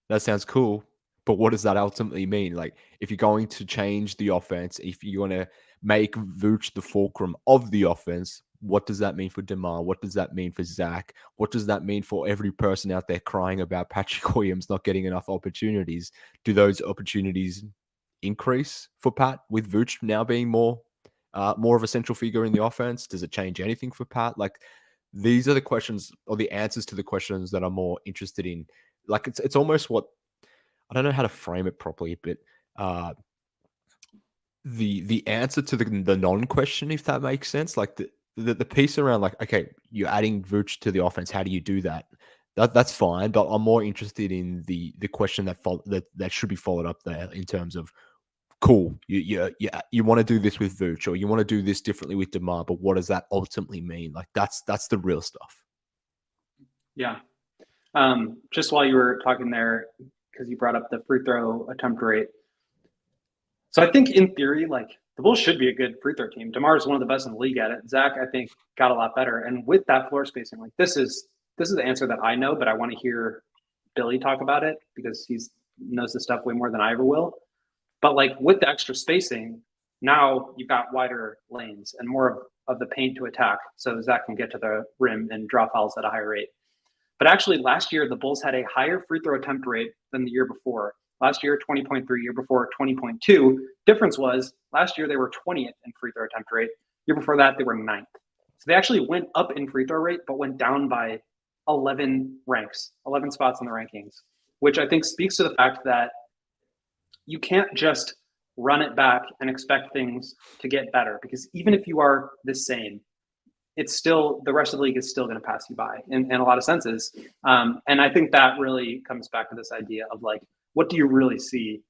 Speaker 2: That sounds cool. But what does that ultimately mean? Like, if you're going to change the offense, if you're going to make Vooch the fulcrum of the offense, what does that mean for DeMar? What does that mean for Zach? What does that mean for every person out there crying about Patrick Williams not getting enough opportunities? Do those opportunities increase for Pat with Vooch now being more of a central figure in the offense? Does it change anything for Pat? Like, these are the questions, or the answers to the questions, that I'm more interested in. Like, it's almost what, I don't know how to frame it properly, but the answer to the non-question, if that makes sense. Like, the piece around, like, okay, you're adding Vooch to the offense. How do you do that? That's fine, but I'm more interested in the question that should be followed up there, in terms of, cool, you want to do this with Vooch, or you want to do this differently with DeMar, but what does that ultimately mean? Like, that's the real stuff.
Speaker 1: Yeah. Just while you were talking there, because you brought up the free throw attempt rate. So I think in theory, like, the Bulls should be a good free throw team. DeMar is one of the best in the league at it. Zach, I think, got a lot better. And with that floor spacing, like, this is the answer that I know, but I want to hear Billy talk about it, because he knows the stuff way more than I ever will. But like, with the extra spacing, Now you've got wider lanes and more of the paint to attack, so Zach can get to the rim and draw fouls at a higher rate. But actually, last year, the Bulls had a higher free throw attempt rate than the year before. Last year, 20.3, year before, 20.2. Difference was last year they were 20th in free throw attempt rate. Year before that, they were 9th. So they actually went up in free throw rate, but went down by 11 ranks, 11 spots in the rankings, which I think speaks to the fact that you can't just run it back and expect things to get better, because even if you are the same, it's still, the rest of the league is still going to pass you by in a lot of senses. And I think that really comes back to this idea of like, what do you really see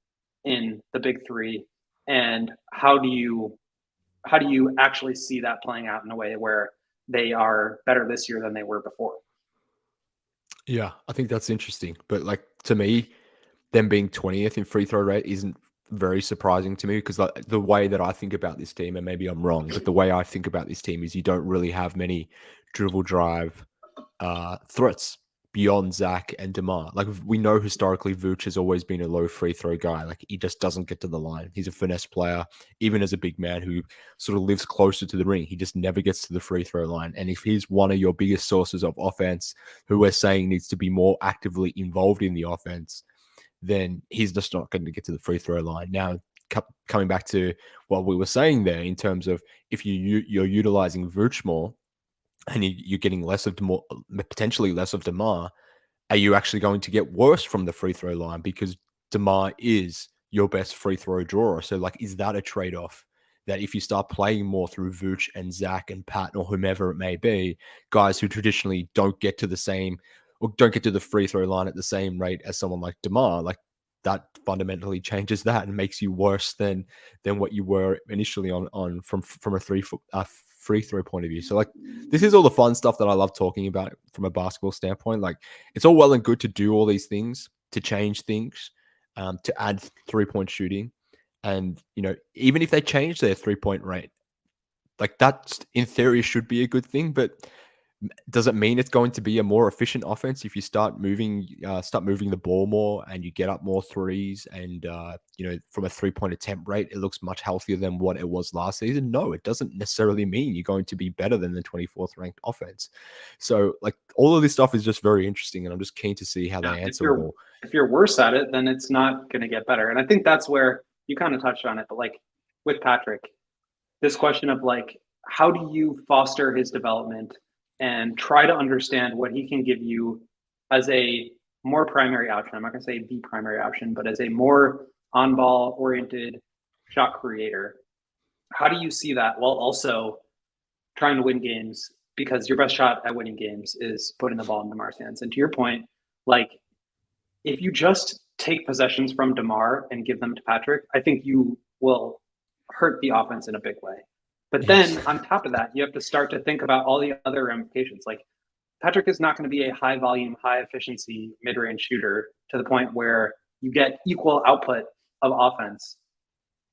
Speaker 1: in the big three, and how do you actually see that playing out in a way where they are better this year than they were before?
Speaker 2: Yeah, I think that's interesting. But like, to me, them being 20th in free throw rate isn't very surprising to me, because like, the way that I think about this team, and maybe I'm wrong, but the way I think about this team is you don't really have many dribble drive threats beyond Zach and DeMar. Like, we know historically Vooch has always been a low free throw guy. Like, he just doesn't get to the line. He's a finesse player, even as a big man who sort of lives closer to the ring. He just never gets to the free throw line. And if he's one of your biggest sources of offense, who we're saying needs to be more actively involved in the offense, then he's just not going to get to the free throw line. Now, coming back to what we were saying there, in terms of if you're utilizing Vooch more, and you're getting less of DeMar, potentially less of DeMar, are you actually going to get worse from the free throw line, because DeMar is your best free throw drawer? So like, is that a trade-off, that if you start playing more through Vooch and Zach and Pat or whomever it may be, guys who traditionally don't get to the same, or don't get to the free throw line at the same rate as someone like DeMar, like that fundamentally changes that and makes you worse than what you were initially on from a free throw point of view. So like, this is all the fun stuff that I love talking about from a basketball standpoint. Like, it's all well and good to do all these things, to change things, to add 3-point shooting. And, you know, even if they change their 3-point rate, like, that in theory should be a good thing, but does it mean it's going to be a more efficient offense if you start moving the ball more and you get up more threes, and you know, from a 3-point attempt rate, it looks much healthier than what it was last season? No, it doesn't necessarily mean you're going to be better than the 24th ranked offense. So like, all of this stuff is just very interesting, and I'm just keen to see how they answer it all.
Speaker 1: If you're worse at it, then it's not going to get better. And I think that's where you kind of touched on it, but like with Patrick, this question of like, how do you foster his development and try to understand what he can give you as a more primary option? I'm not going to say the primary option, but as a more on-ball oriented shot creator. How do you see that while also trying to win games? Because your best shot at winning games is putting the ball in DeMar's hands. And to your point, like, if you just take possessions from DeMar and give them to Patrick, I think you will hurt the offense in a big way. But then on top of that, you have to start to think about all the other ramifications. Like, Patrick is not going to be a high volume, high efficiency mid-range shooter to the point where you get equal output of offense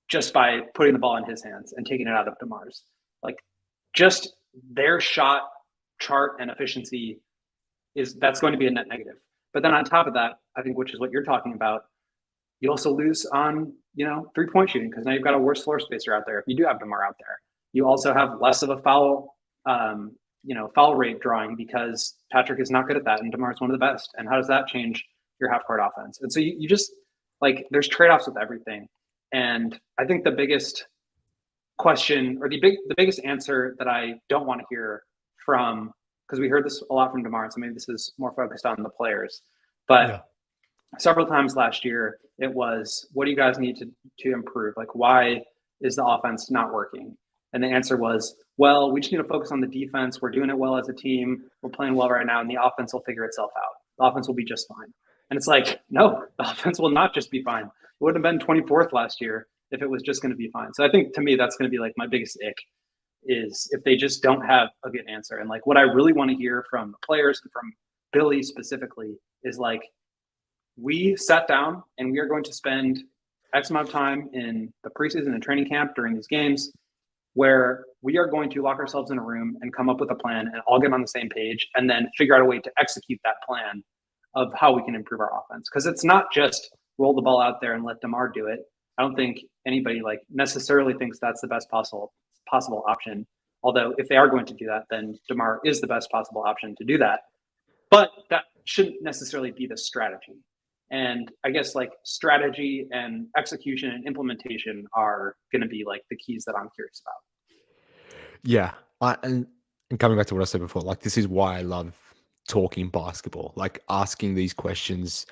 Speaker 1: just by putting the ball in his hands and taking it out of DeMar's. Like, just their shot chart and efficiency that's going to be a net negative. But then on top of that, I think, which is what you're talking about, you also lose on, 3-point shooting, because now you've got a worse floor spacer out there if you do have DeMar out there. You also have less of a foul rate drawing, because Patrick is not good at that and DeMar is one of the best. And how does that change your half court offense? And so you just, like, there's trade-offs with everything. And I think the biggest question, or the biggest answer that I don't want to hear from, because we heard this a lot from DeMar, so maybe this is more focused on the players, but several times last year it was, what do you guys need to improve? Like, why is the offense not working? And the answer was, well, we just need to focus on the defense. We're doing it well as a team. We're playing well right now, and the offense will figure itself out. The offense will be just fine. And it's like, no, the offense will not just be fine. It would have been 24th last year if it was just going to be fine. So I think, to me, that's going to be like my biggest ick, is if they just don't have a good answer. And like, what I really want to hear from the players and from Billy specifically is like, we sat down and we are going to spend X amount of time in the preseason and training camp during these games, where we are going to lock ourselves in a room and come up with a plan and all get on the same page, and then figure out a way to execute that plan of how we can improve our offense. Because it's not just roll the ball out there and let DeMar do it. I don't think anybody like necessarily thinks that's the best possible option. Although if they are going to do that, then DeMar is the best possible option to do that. But that shouldn't necessarily be the strategy. And I guess like strategy and execution and implementation are going to be like the keys that I'm curious about.
Speaker 2: Yeah. And coming back to what I said before, like this is why I love talking basketball, like asking these questions.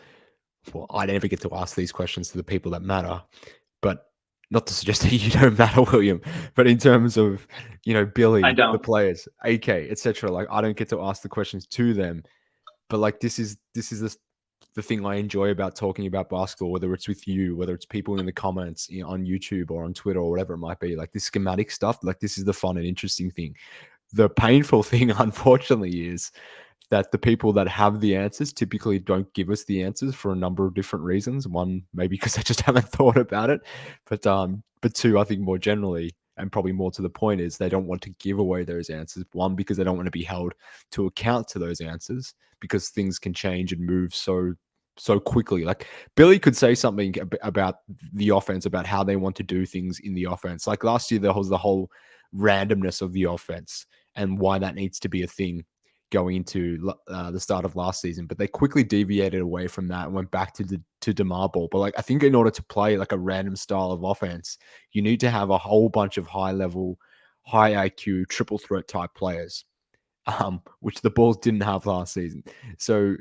Speaker 2: Well, I never get to ask these questions to the people that matter, but not to suggest that you don't matter, William, but in terms of,
Speaker 1: I
Speaker 2: Billy, the
Speaker 1: don't.
Speaker 2: players, AK, etc. Like I don't get to ask the questions to them, but like this is the thing I enjoy about talking about basketball, whether it's with you, whether it's people in the comments, on YouTube or on Twitter or whatever it might be. Like this schematic stuff, like this is the fun and interesting thing. The painful thing, unfortunately, is that the people that have the answers typically don't give us the answers for a number of different reasons. One, maybe because they just haven't thought about it, but two, I think more generally, and probably more to the point, is they don't want to give away those answers. One, because they don't want to be held to account to those answers, because things can change and move so quickly. Like Billy could say something about the offense, about how they want to do things in the offense. Like last year, there was the whole randomness of the offense and why that needs to be a thing going into the start of last season, but they quickly deviated away from that and went back to DeMar ball. But like I think in order to play like a random style of offense, you need to have a whole bunch of high level, high IQ, triple threat type players, which the Bulls didn't have last season. So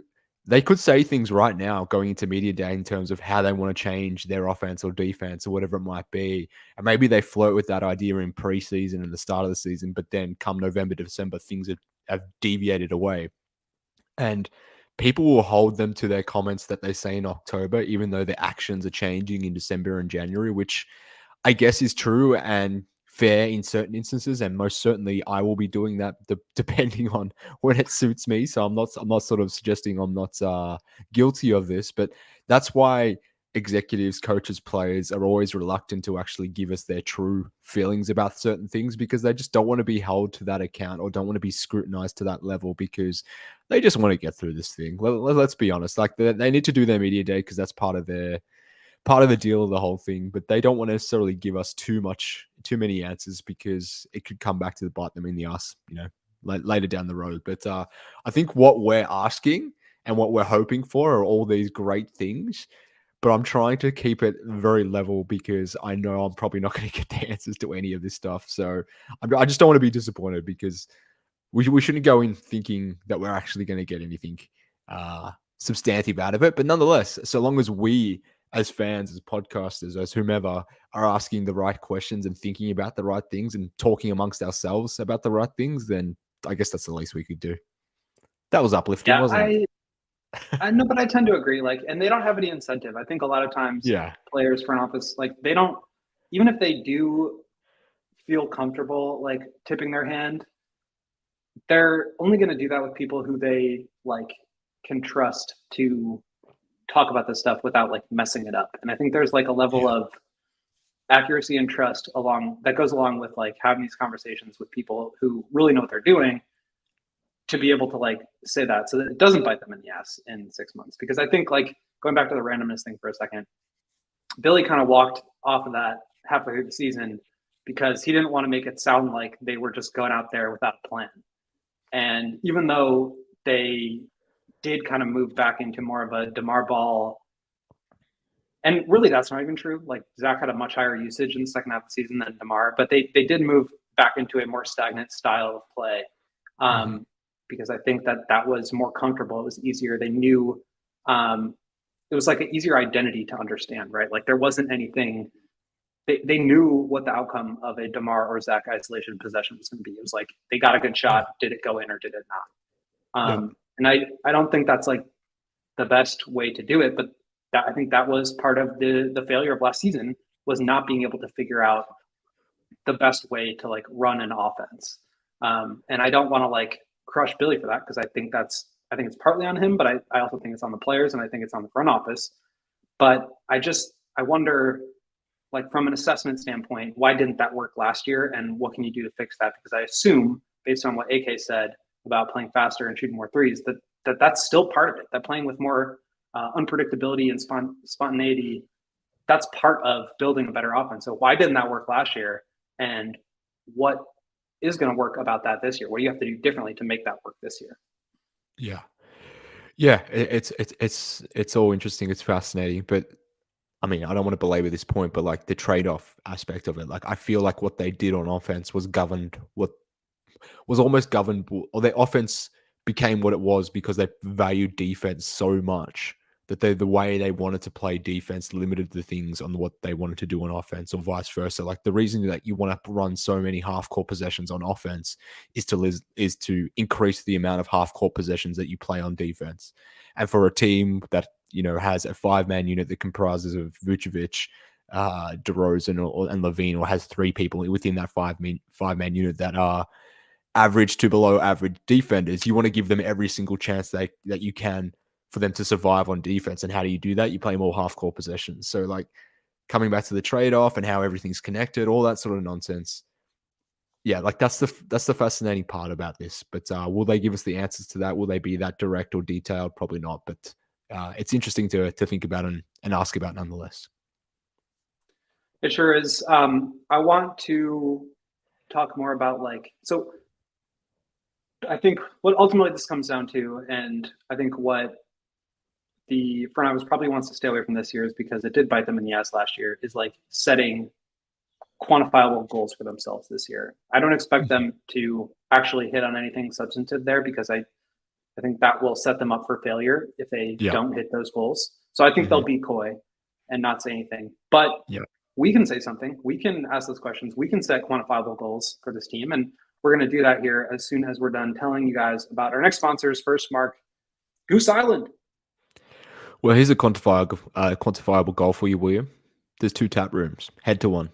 Speaker 2: they could say things right now going into media day in terms of how they want to change their offense or defense or whatever it might be. And maybe they float with that idea in preseason and the start of the season, but then come November, December, things have deviated away. And people will hold them to their comments that they say in October, even though their actions are changing in December and January, which I guess is true and fair in certain instances, and most certainly I will be doing that depending on when it suits me. So I'm not sort of suggesting I'm not guilty of this, but that's why executives, coaches, players are always reluctant to actually give us their true feelings about certain things, because they just don't want to be held to that account or don't want to be scrutinized to that level, because they just want to get through this thing. Let's be honest, like they need to do their media day because that's part of the deal of the whole thing, but they don't want to necessarily give us too many answers, because it could come back to bite them in the ass, later down the road. But I think what we're asking and what we're hoping for are all these great things, but I'm trying to keep it very level, because I know I'm probably not going to get the answers to any of this stuff. So I just don't want to be disappointed, because we shouldn't go in thinking that we're actually going to get anything substantive out of it. But nonetheless, so long as we as fans, as podcasters, as whomever, are asking the right questions and thinking about the right things and talking amongst ourselves about the right things, then I guess that's the least we could do. That was uplifting, wasn't it?
Speaker 1: I know, but I tend to agree. Like, and they don't have any incentive. I think a lot of times, players, front office, like they don't, even if they do feel comfortable like tipping their hand, they're only going to do that with people who they like can trust to talk about this stuff without like messing it up. And I think there's like a level of accuracy and trust that goes along with like having these conversations with people who really know what they're doing, to be able to like say that so that it doesn't bite them in the ass in 6 months. Because I think, like, going back to the randomness thing for a second, Billy kind of walked off of that halfway through the season because he didn't want to make it sound like they were just going out there without a plan. And even though they did kind of move back into more of a DeMar ball, and really that's not even true. Like, Zach had a much higher usage in the second half of the season than DeMar, but they did move back into a more stagnant style of play. Because I think that was more comfortable. It was easier. They knew it was like an easier identity to understand, right? Like, there wasn't anything. They knew what the outcome of a DeMar or Zach isolation possession was going to be. It was like, they got a good shot. Did it go in or did it not? And I don't think that's like the best way to do it, but I think that was part of the failure of last season, was not being able to figure out the best way to like run an offense. And I don't want to like crush Billy for that, because I think it's partly on him, but I also think it's on the players, and I think it's on the front office. But I wonder, like, from an assessment standpoint, why didn't that work last year, and what can you do to fix that? Because I assume, based on what AK said about playing faster and shooting more threes, that's still part of it. That playing with more unpredictability and spontaneity that's part of building a better offense. So why didn't that work last year? And what is going to work about that this year? What do you have to do differently to make that work this year?
Speaker 2: Yeah. Yeah, it's all interesting. It's fascinating, but I mean, I don't want to belabor this point, but like the trade-off aspect of it, like I feel like what they did on offense was governed, what was almost governed, or their offense became what it was because they valued defense so much that the way they wanted to play defense limited the things on what they wanted to do on offense, or vice versa. Like the reason that you want to run so many half-court possessions on offense is to increase the amount of half-court possessions that you play on defense. And for a team that has a 5-man unit that comprises of Vucevic, DeRozan, and Levine, or has 3 people within that 5-man unit that are average to below average defenders, you want to give them every single chance that you can for them to survive on defense. And how do you do that? You play more half-court possessions. So like coming back to the trade-off and how everything's connected, all that sort of nonsense. Yeah, like that's the fascinating part about this. But will they give us the answers to that? Will they be that direct or detailed? Probably not. But it's interesting to think about and ask about nonetheless.
Speaker 1: It sure is. I want to talk more about so I think what ultimately this comes down to, and I think what the front office probably wants to stay away from this year is because it did bite them in the ass last year, is like setting quantifiable goals for themselves this year. I don't expect them to actually hit on anything substantive there because I think that will set them up for failure if they don't hit those goals. So I think they'll be coy and not say anything. But we can say something. We can ask those questions. We can set quantifiable goals for this team. And we're going to do that here as soon as we're done telling you guys about our next sponsors. First, Mark, Goose Island.
Speaker 2: Well, here's a quantifiable goal for you, William. There's 2 tap rooms. Head to one.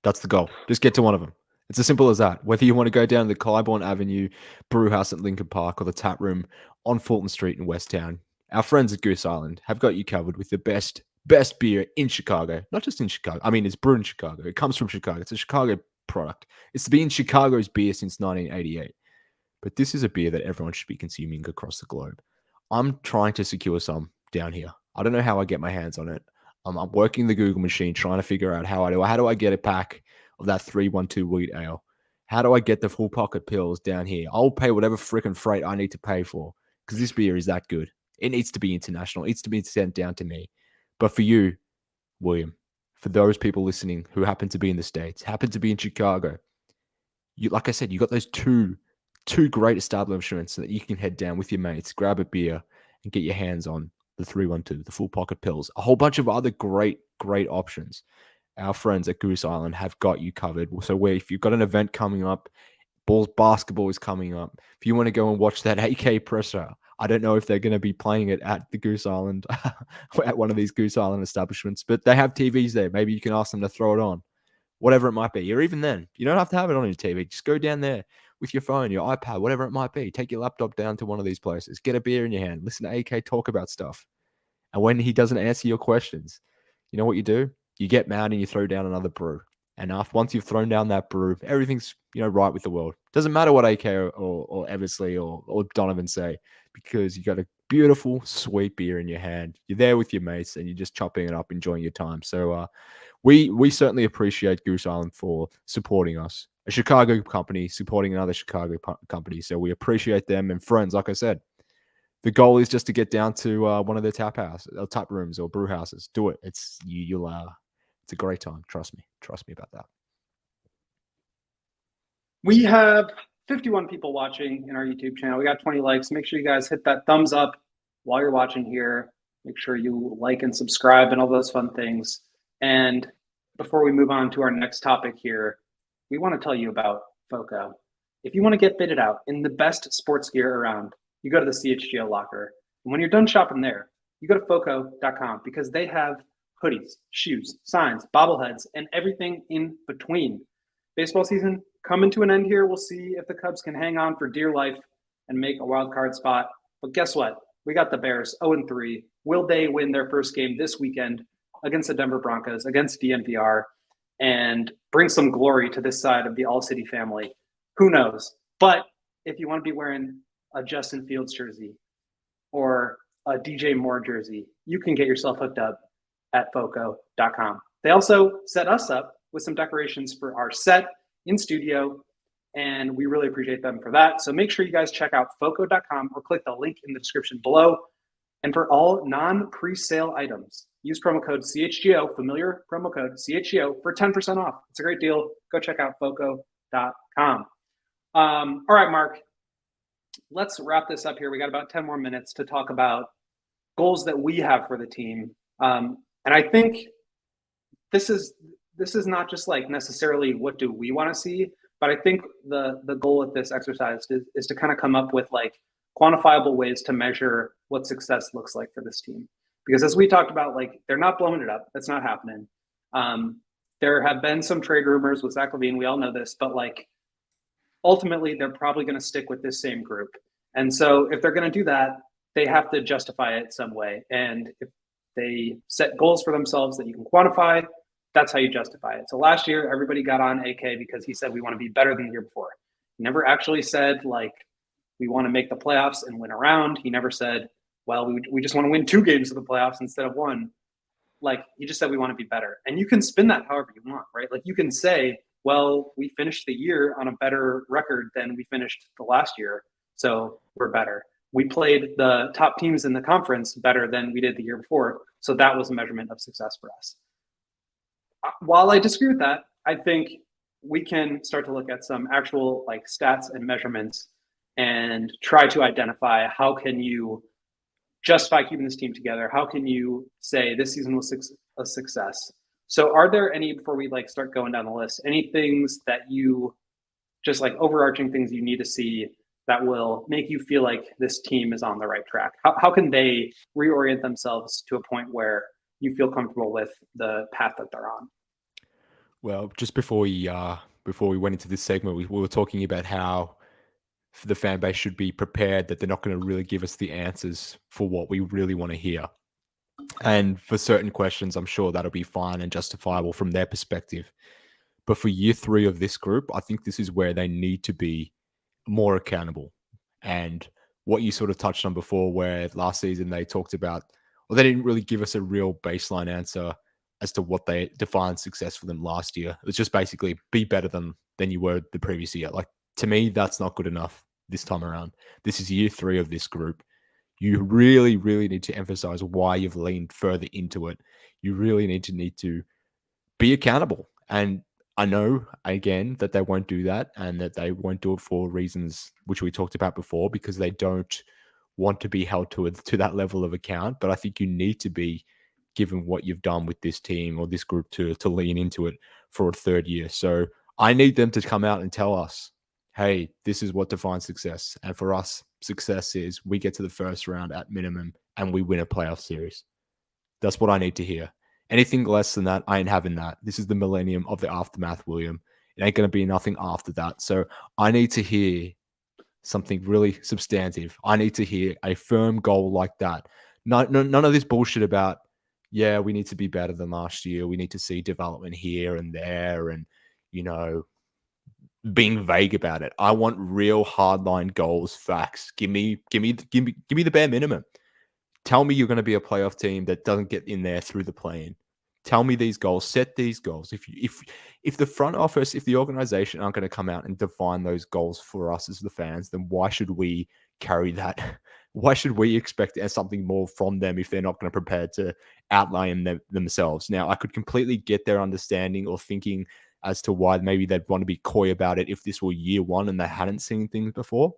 Speaker 2: That's the goal. Just get to one of them. It's as simple as that. Whether you want to go down the Clybourne Avenue brew house at Lincoln Park or the tap room on Fulton Street in West Town, our friends at Goose Island have got you covered with the best beer in Chicago. Not just in Chicago. I mean, it's brewed in Chicago. It comes from Chicago. It's a Chicago product. It's been Chicago's beer since 1988. But this is a beer that everyone should be consuming across the globe. I'm trying to secure some down here. I don't know how I get my hands on it. I'm working the Google machine trying to figure out how do I get a pack of that 312 wheat ale? How do I get the full pocket pills down here? I'll pay whatever freaking freight I need to pay for because this beer is that good. It needs to be international. It needs to be sent down to me. But for you, William, for those people listening who happen to be in the States, happen to be in Chicago, like I said, you got those two great establishments that you can head down with your mates, grab a beer, and get your hands on the 312, the full pocket pills, a whole bunch of other great options. Our friends at Goose Island have got you covered. So if you've got an event coming up, Bulls basketball is coming up. If you want to go and watch that AK presser, I don't know if they're going to be playing it at the Goose Island, at one of these Goose Island establishments, but they have TVs there. Maybe you can ask them to throw it on, whatever it might be. Or even then, you don't have to have it on your TV. Just go down there with your phone, your iPad, whatever it might be. Take your laptop down to one of these places. Get a beer in your hand. Listen to AK talk about stuff. And when he doesn't answer your questions, you know what you do? You get mad and you throw down another brew. And once you've thrown down that brew, everything's right with the world. Doesn't matter what AK or Eversley or Donovan say, because you got a beautiful, sweet beer in your hand. You're there with your mates and you're just chopping it up, enjoying your time. So we certainly appreciate Goose Island for supporting us. A Chicago company supporting another Chicago company. So we appreciate them. And friends, like I said, the goal is just to get down to one of their tap rooms or brew houses. Do it. It's a great time. Trust me about that.
Speaker 1: We have 51 people watching in our YouTube channel. We got 20 likes. Make sure you guys hit that thumbs up while you're watching here. Make sure you like and subscribe and all those fun things. And before we move on to our next topic here, we want to tell you about FOCO. If you want to get fitted out in the best sports gear around, you go to the CHGO locker. And when you're done shopping there, you go to foco.com because they have hoodies, shoes, signs, bobbleheads, and everything in between. Baseball season coming to an end here. We'll see if the Cubs can hang on for dear life and make a wild card spot. But guess what? We got the Bears 0-3. Will they win their first game this weekend against the Denver Broncos, against DNVR, and bring some glory to this side of the ALLCITY family? Who knows? But if you want to be wearing a Justin Fields jersey or a DJ Moore jersey, you can get yourself hooked up at foco.com. They also set us up with some decorations for our set in studio, and we really appreciate them for that. So make sure you guys check out foco.com or click the link in the description below. And for all non-pre-sale items, use promo code CHGO, familiar promo code CHGO, for 10% off. It's a great deal. Go check out foco.com. All right, Mark, let's wrap this up here. We got about 10 more minutes to talk about goals that we have for the team. And I think this is not just like necessarily what do we want to see, but I think the goal of this exercise is to kind of come up with like quantifiable ways to measure what success looks like for this team. Because as we talked about, like, they're not blowing it up. That's not happening. There have been some trade rumors with Zach LaVine. We all know this, but like ultimately they're probably going to stick with this same group. And so if they're going to do that, they have to justify it some way. And if they set goals for themselves that you can quantify, that's how you justify it. So last year, everybody got on AK because he said we want to be better than the year before. He never actually said like we want to make the playoffs and win a round. He never said, well, we just want to win 2 games of the playoffs instead of 1. Like, he just said we want to be better. And you can spin that however you want, right? Like, you can say, well, we finished the year on a better record than we finished the last year, so we're better. We played the top teams in the conference better than we did the year before, so that was a measurement of success for us. While I disagree with that, I think we can start to look at some actual like stats and measurements and try to identify how can you justify keeping this team together? How can you say this season was a success? So are there any, before we like start going down the list, any things that you just like overarching things you need to see that will make you feel like this team is on the right track? How can they reorient themselves to a point where you feel comfortable with the path that they're on?
Speaker 2: Well, just before we went into this segment, we were talking about how the fan base should be prepared that they're not going to really give us the answers for what we really want to hear. And for certain questions, I'm sure that'll be fine and justifiable from their perspective. But for year 3 of this group, I think this is where they need to be more accountable. And what you sort of touched on before, where last season they talked about, well, they didn't really give us a real baseline answer as to what they defined success for them last year. It was just basically be better than you were the previous year. Like, to me, that's not good enough this time around. This is year 3 of this group. You really, really need to emphasize why you've leaned further into it. You really need to be accountable. And I know, again, that they won't do that and that they won't do it for reasons which we talked about before, because they don't want to be held to that level of account. But I think you need to be, given what you've done with this team or this group, to lean into it for a 3rd year. So I need them to come out and tell us, hey, this is what defines success. And for us, success is we get to the 1st round at minimum and we win a playoff series. That's what I need to hear. Anything less than that, I ain't having that. This is the millennium of the aftermath, William. It ain't going to be nothing after that. So I need to hear something really substantive. I need to hear a firm goal like that. None of this bullshit about, yeah, we need to be better than last year. We need to see development here and there and, being vague about it. I want real hardline goals, facts. Give me the bare minimum. Tell me you're going to be a playoff team that doesn't get in there through the play-in. Tell me these goals. Set these goals. If the front office, if the organization aren't going to come out and define those goals for us as the fans, then why should we carry that? Why should we expect something more from them if they're not going to prepare to outline them themselves? Now, I could completely get their understanding or thinking as to why maybe they'd want to be coy about it if this were year 1 and they hadn't seen things before.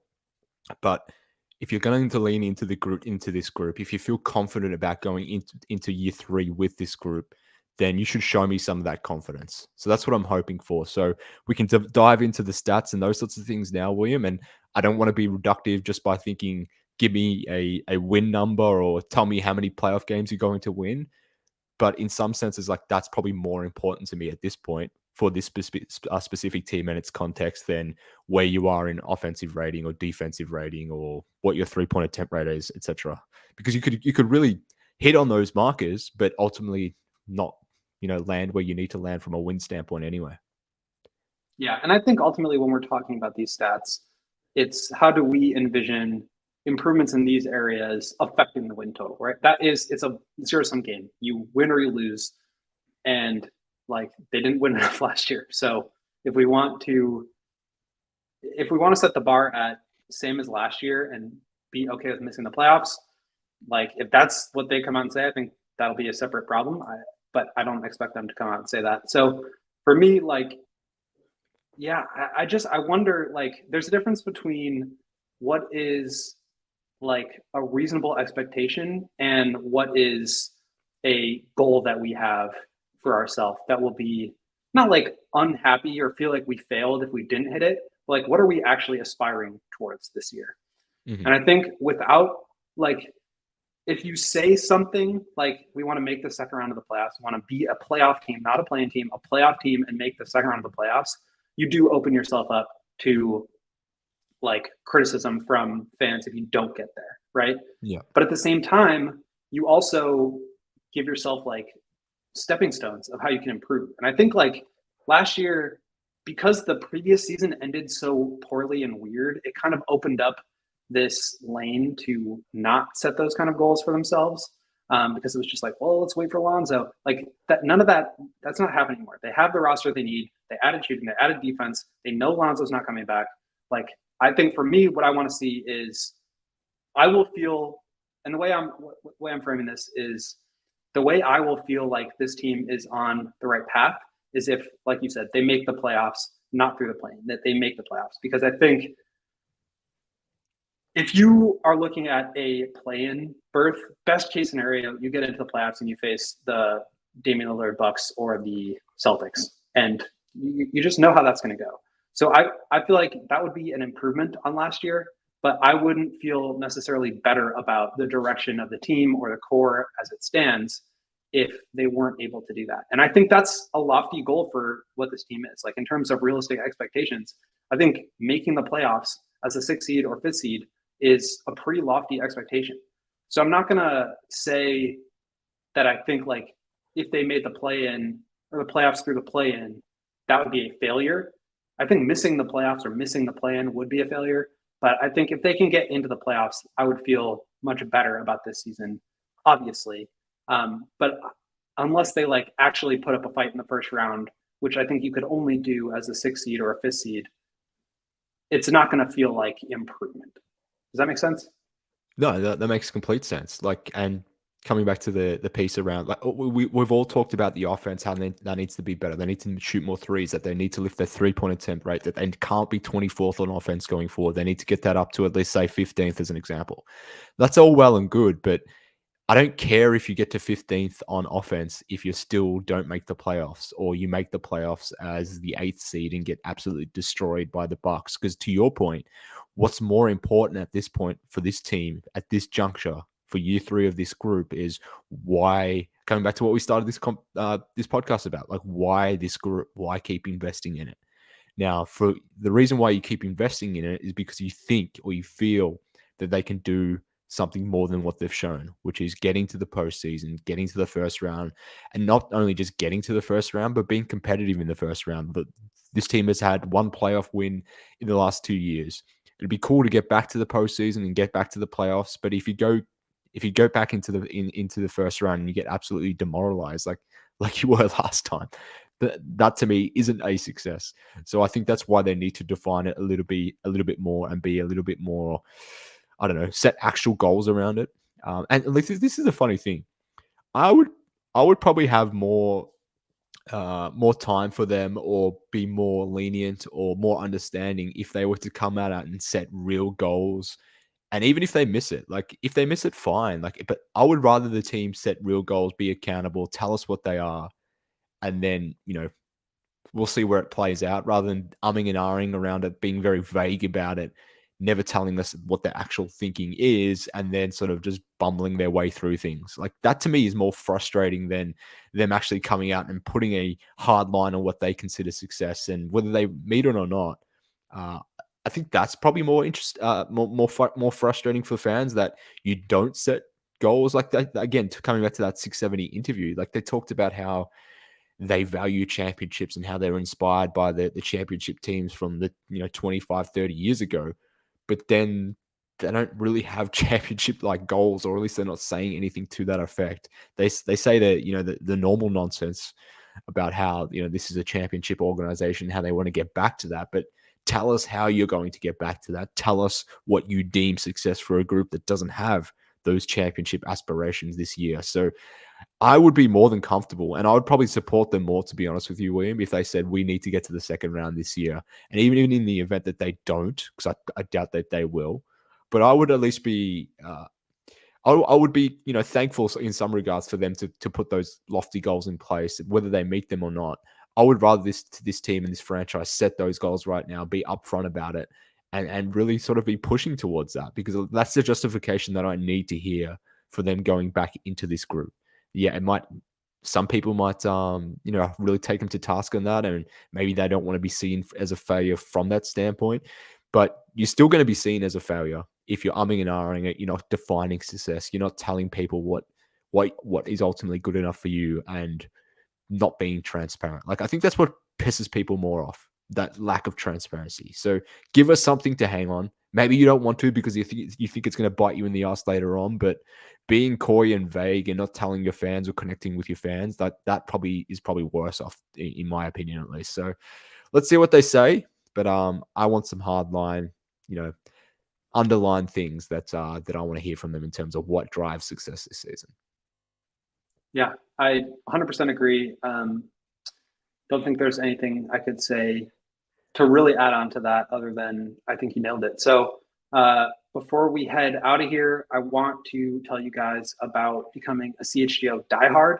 Speaker 2: But if you're going to lean into this group, if you feel confident about going into year 3 with this group, then you should show me some of that confidence. So that's what I'm hoping for. So we can dive into the stats and those sorts of things now, William. And I don't want to be reductive just by thinking, give me a win number or tell me how many playoff games you're going to win. But in some senses, like, that's probably more important to me at this point for this specific team and its context than where you are in offensive rating or defensive rating or what your 3-point attempt rate is, etc. Because you could really hit on those markers, but ultimately not, land where you need to land from a win standpoint anyway.
Speaker 1: Yeah, and I think ultimately when we're talking about these stats, it's how do we envision improvements in these areas affecting the win total, right? It's a zero-sum game. You win or you lose, and like they didn't win enough last year. So if we want to set the bar at same as last year and be okay with missing the playoffs, like if that's what they come out and say, I think that'll be a separate problem. But I don't expect them to come out and say that. So for me, like, yeah, I wonder, like, there's a difference between what is like a reasonable expectation and what is a goal that we have for ourselves that will be not like unhappy or feel like we failed if we didn't hit it. Like, what are we actually aspiring towards this year?
Speaker 2: Mm-hmm.
Speaker 1: And I think without, like, if you say something like we want to make the second round of the playoffs, we want to be a playoff team, not a playing team, a playoff team, and make the second round of the playoffs, you do open yourself up to like criticism from fans if you don't get there, right?
Speaker 2: Yeah.
Speaker 1: But at the same time, you also give yourself like stepping stones of how you can improve. And I think like last year, because the previous season ended so poorly and weird, it kind of opened up this lane to not set those kind of goals for themselves. Because it was just like, well, let's wait for Lonzo. Like that, none of that, that's not happening anymore. They have the roster they need. They added shooting, they added defense. They know Lonzo's not coming back. Like, I think for me, what I want to see is I will feel, and the way I'm framing this is the way I will feel like this team is on the right path is if, like you said, they make the playoffs, not through the play-in, that they make the playoffs. Because I think if you are looking at a play-in berth, best case scenario, you get into the playoffs and you face the Damian Lillard Bucks or the Celtics, and you just know how that's going to go. So I feel like that would be an improvement on last year, but I wouldn't feel necessarily better about the direction of the team or the core as it stands if they weren't able to do that. And I think that's a lofty goal for what this team is. Like in terms of realistic expectations, I think making the playoffs as a 6th seed or 5th seed is a pretty lofty expectation. So I'm not going to say that I think like if they made the play-in or the playoffs through the play-in, that would be a failure. I think missing the playoffs or missing the play-in would be a failure. But I think if they can get into the playoffs, I would feel much better about this season, obviously. But unless they like actually put up a fight in the first round, which I think you could only do as a 6th seed or a 5th seed, it's not going to feel like improvement. Does that make sense?
Speaker 2: No, that makes complete sense. Like, and coming back to the piece around, like we've all talked about the offense, how that needs to be better. They need to shoot more threes, that they need to lift their 3-point attempt rate, that they can't be 24th on offense going forward. They need to get that up to at least say 15th as an example. That's all well and good, but I don't care if you get to 15th on offense if you still don't make the playoffs, or you make the playoffs as the 8th seed and get absolutely destroyed by the Bucks. Because to your point, what's more important at this point for this team at this juncture for year 3 of this group is why, coming back to what we started this podcast about, like why this group, why keep investing in it. Now, for the reason why you keep investing in it is because you think or you feel that they can do something more than what they've shown, which is getting to the postseason, getting to the first round, and not only just getting to the first round, but being competitive in the first round. But this team has had one playoff win in the last 2 years. It'd be cool to get back to the postseason and get back to the playoffs, but if you go back into the first round and you get absolutely demoralized, like you were last time, that to me isn't a success. So I think that's why they need to define it a little bit more and be a little bit more, I don't know, set actual goals around it. And this is a funny thing. I would probably have more time for them, or be more lenient or more understanding if they were to come out and set real goals. And even if they miss it, like if they miss it, fine. Like, but I would rather the team set real goals, be accountable, tell us what they are, and then we'll see where it plays out, rather than umming and ahhing around it, being very vague about it, never telling us what their actual thinking is, and then sort of just bumbling their way through things. Like that to me is more frustrating than them actually coming out and putting a hard line on what they consider success, and whether they meet it or not. I think that's probably more frustrating for fans, that you don't set goals like that. Again, coming back to that 670 interview, like they talked about how they value championships and how they're inspired by the championship teams from the 25, 30 years ago. But then they don't really have championship like goals, or at least they're not saying anything to that effect. They say that, you know, the normal nonsense about how, you know, this is a championship organization, how they want to get back to that. But tell us how you're going to get back to that. Tell us what you deem success for a group that doesn't have those championship aspirations this year. So I would be more than comfortable, and I would probably support them more, to be honest with you, William, if they said we need to get to the second round this year. And even in the event that they don't, because I doubt that they will, but I would at least be, I would be, you know, thankful in some regards for them to put those lofty goals in place, whether they meet them or not. I would rather this team and this franchise set those goals right now, be upfront about it, and really sort of be pushing towards that, because that's the justification that I need to hear for them going back into this group. Yeah, it might. Some people might, you know, really take them to task on that, and maybe they don't want to be seen as a failure from that standpoint. But you're still going to be seen as a failure if you're umming and ahhing it. You're not defining success. You're not telling people what is ultimately good enough for you, and not being transparent. Like, I think that's what pisses people more off, that lack of transparency. So give us something to hang on. Maybe you don't want to because you think it's going to bite you in the ass later on, but being coy and vague and not telling your fans or connecting with your fans, that probably is worse off, in my opinion, at least. So let's see what they say. But I want some hard line, you know, underline things that I want to hear from them in terms of what drives success this season.
Speaker 1: Yeah, I 100% agree. Don't think there's anything I could say to really add on to that other than I think you nailed it. So before we head out of here, I want to tell you guys about becoming a CHGO diehard.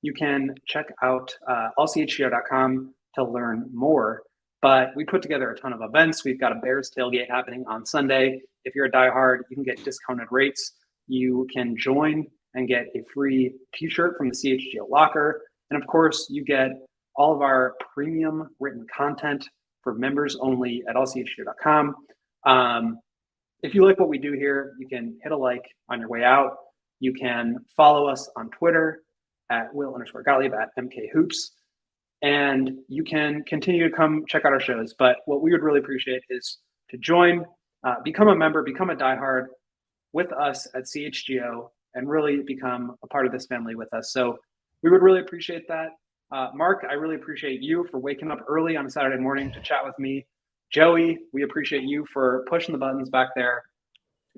Speaker 1: You can check out allchgo.com to learn more. But we put together a ton of events. We've got a Bears tailgate happening on Sunday. If you're a diehard, you can get discounted rates. You can join and get a free t-shirt from the CHGO locker. And of course, you get all of our premium written content for members only at allchgo.com. If you like what we do here, you can hit a like on your way out. You can follow us on Twitter at Will_Gottlieb at MKHoops. And you can continue to come check out our shows. But what we would really appreciate is to join, become a member, become a diehard with us at CHGO, and really become a part of this family with us. So we would really appreciate that. Mark, I really appreciate you for waking up early on a Saturday morning to chat with me. Joey, we appreciate you for pushing the buttons back there,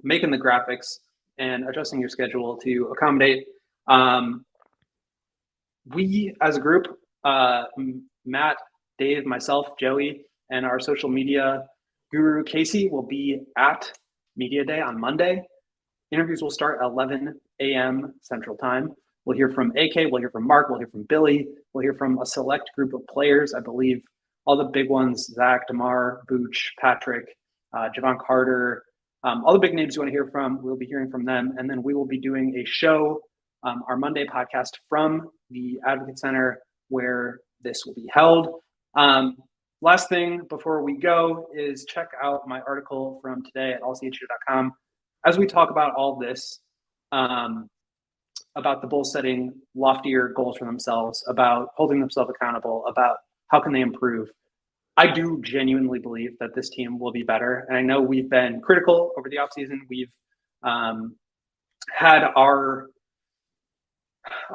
Speaker 1: making the graphics, and adjusting your schedule to accommodate. We, as a group, Matt, Dave, myself, Joey, and our social media guru, Casey, will be at Media Day on Monday. Interviews will start at 11 a.m. Central Time. We'll hear from AK, we'll hear from Mark, we'll hear from Billy, we'll hear from a select group of players. I believe all the big ones, Zach, DeMar, Booch, Patrick, Javon Carter, all the big names you want to hear from, we'll be hearing from them. And then we will be doing a show, our Monday podcast from the Advocate Center where this will be held. Last thing before we go is check out my article from today at allchgo.com. As we talk about all this, about the Bulls setting loftier goals for themselves, about holding themselves accountable, about how can they improve, I do genuinely believe that this team will be better. And I know we've been critical over the offseason. We've had our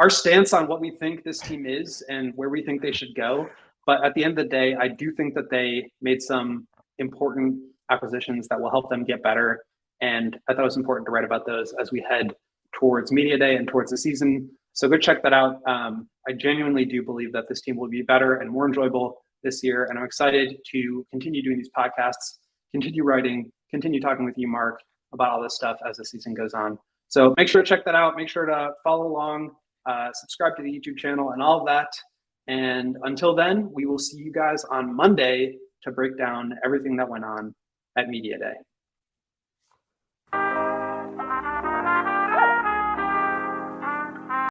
Speaker 1: stance on what we think this team is and where we think they should go. But at the end of the day, I do think that they made some important acquisitions that will help them get better. And I thought it was important to write about those as we head towards Media Day and towards the season. So go check that out. I genuinely do believe that this team will be better and more enjoyable this year. And I'm excited to continue doing these podcasts, continue writing, continue talking with you, Mark, about all this stuff as the season goes on. So make sure to check that out. Make sure to follow along, subscribe to the YouTube channel and all of that. And until then, we will see you guys on Monday to break down everything that went on at Media Day.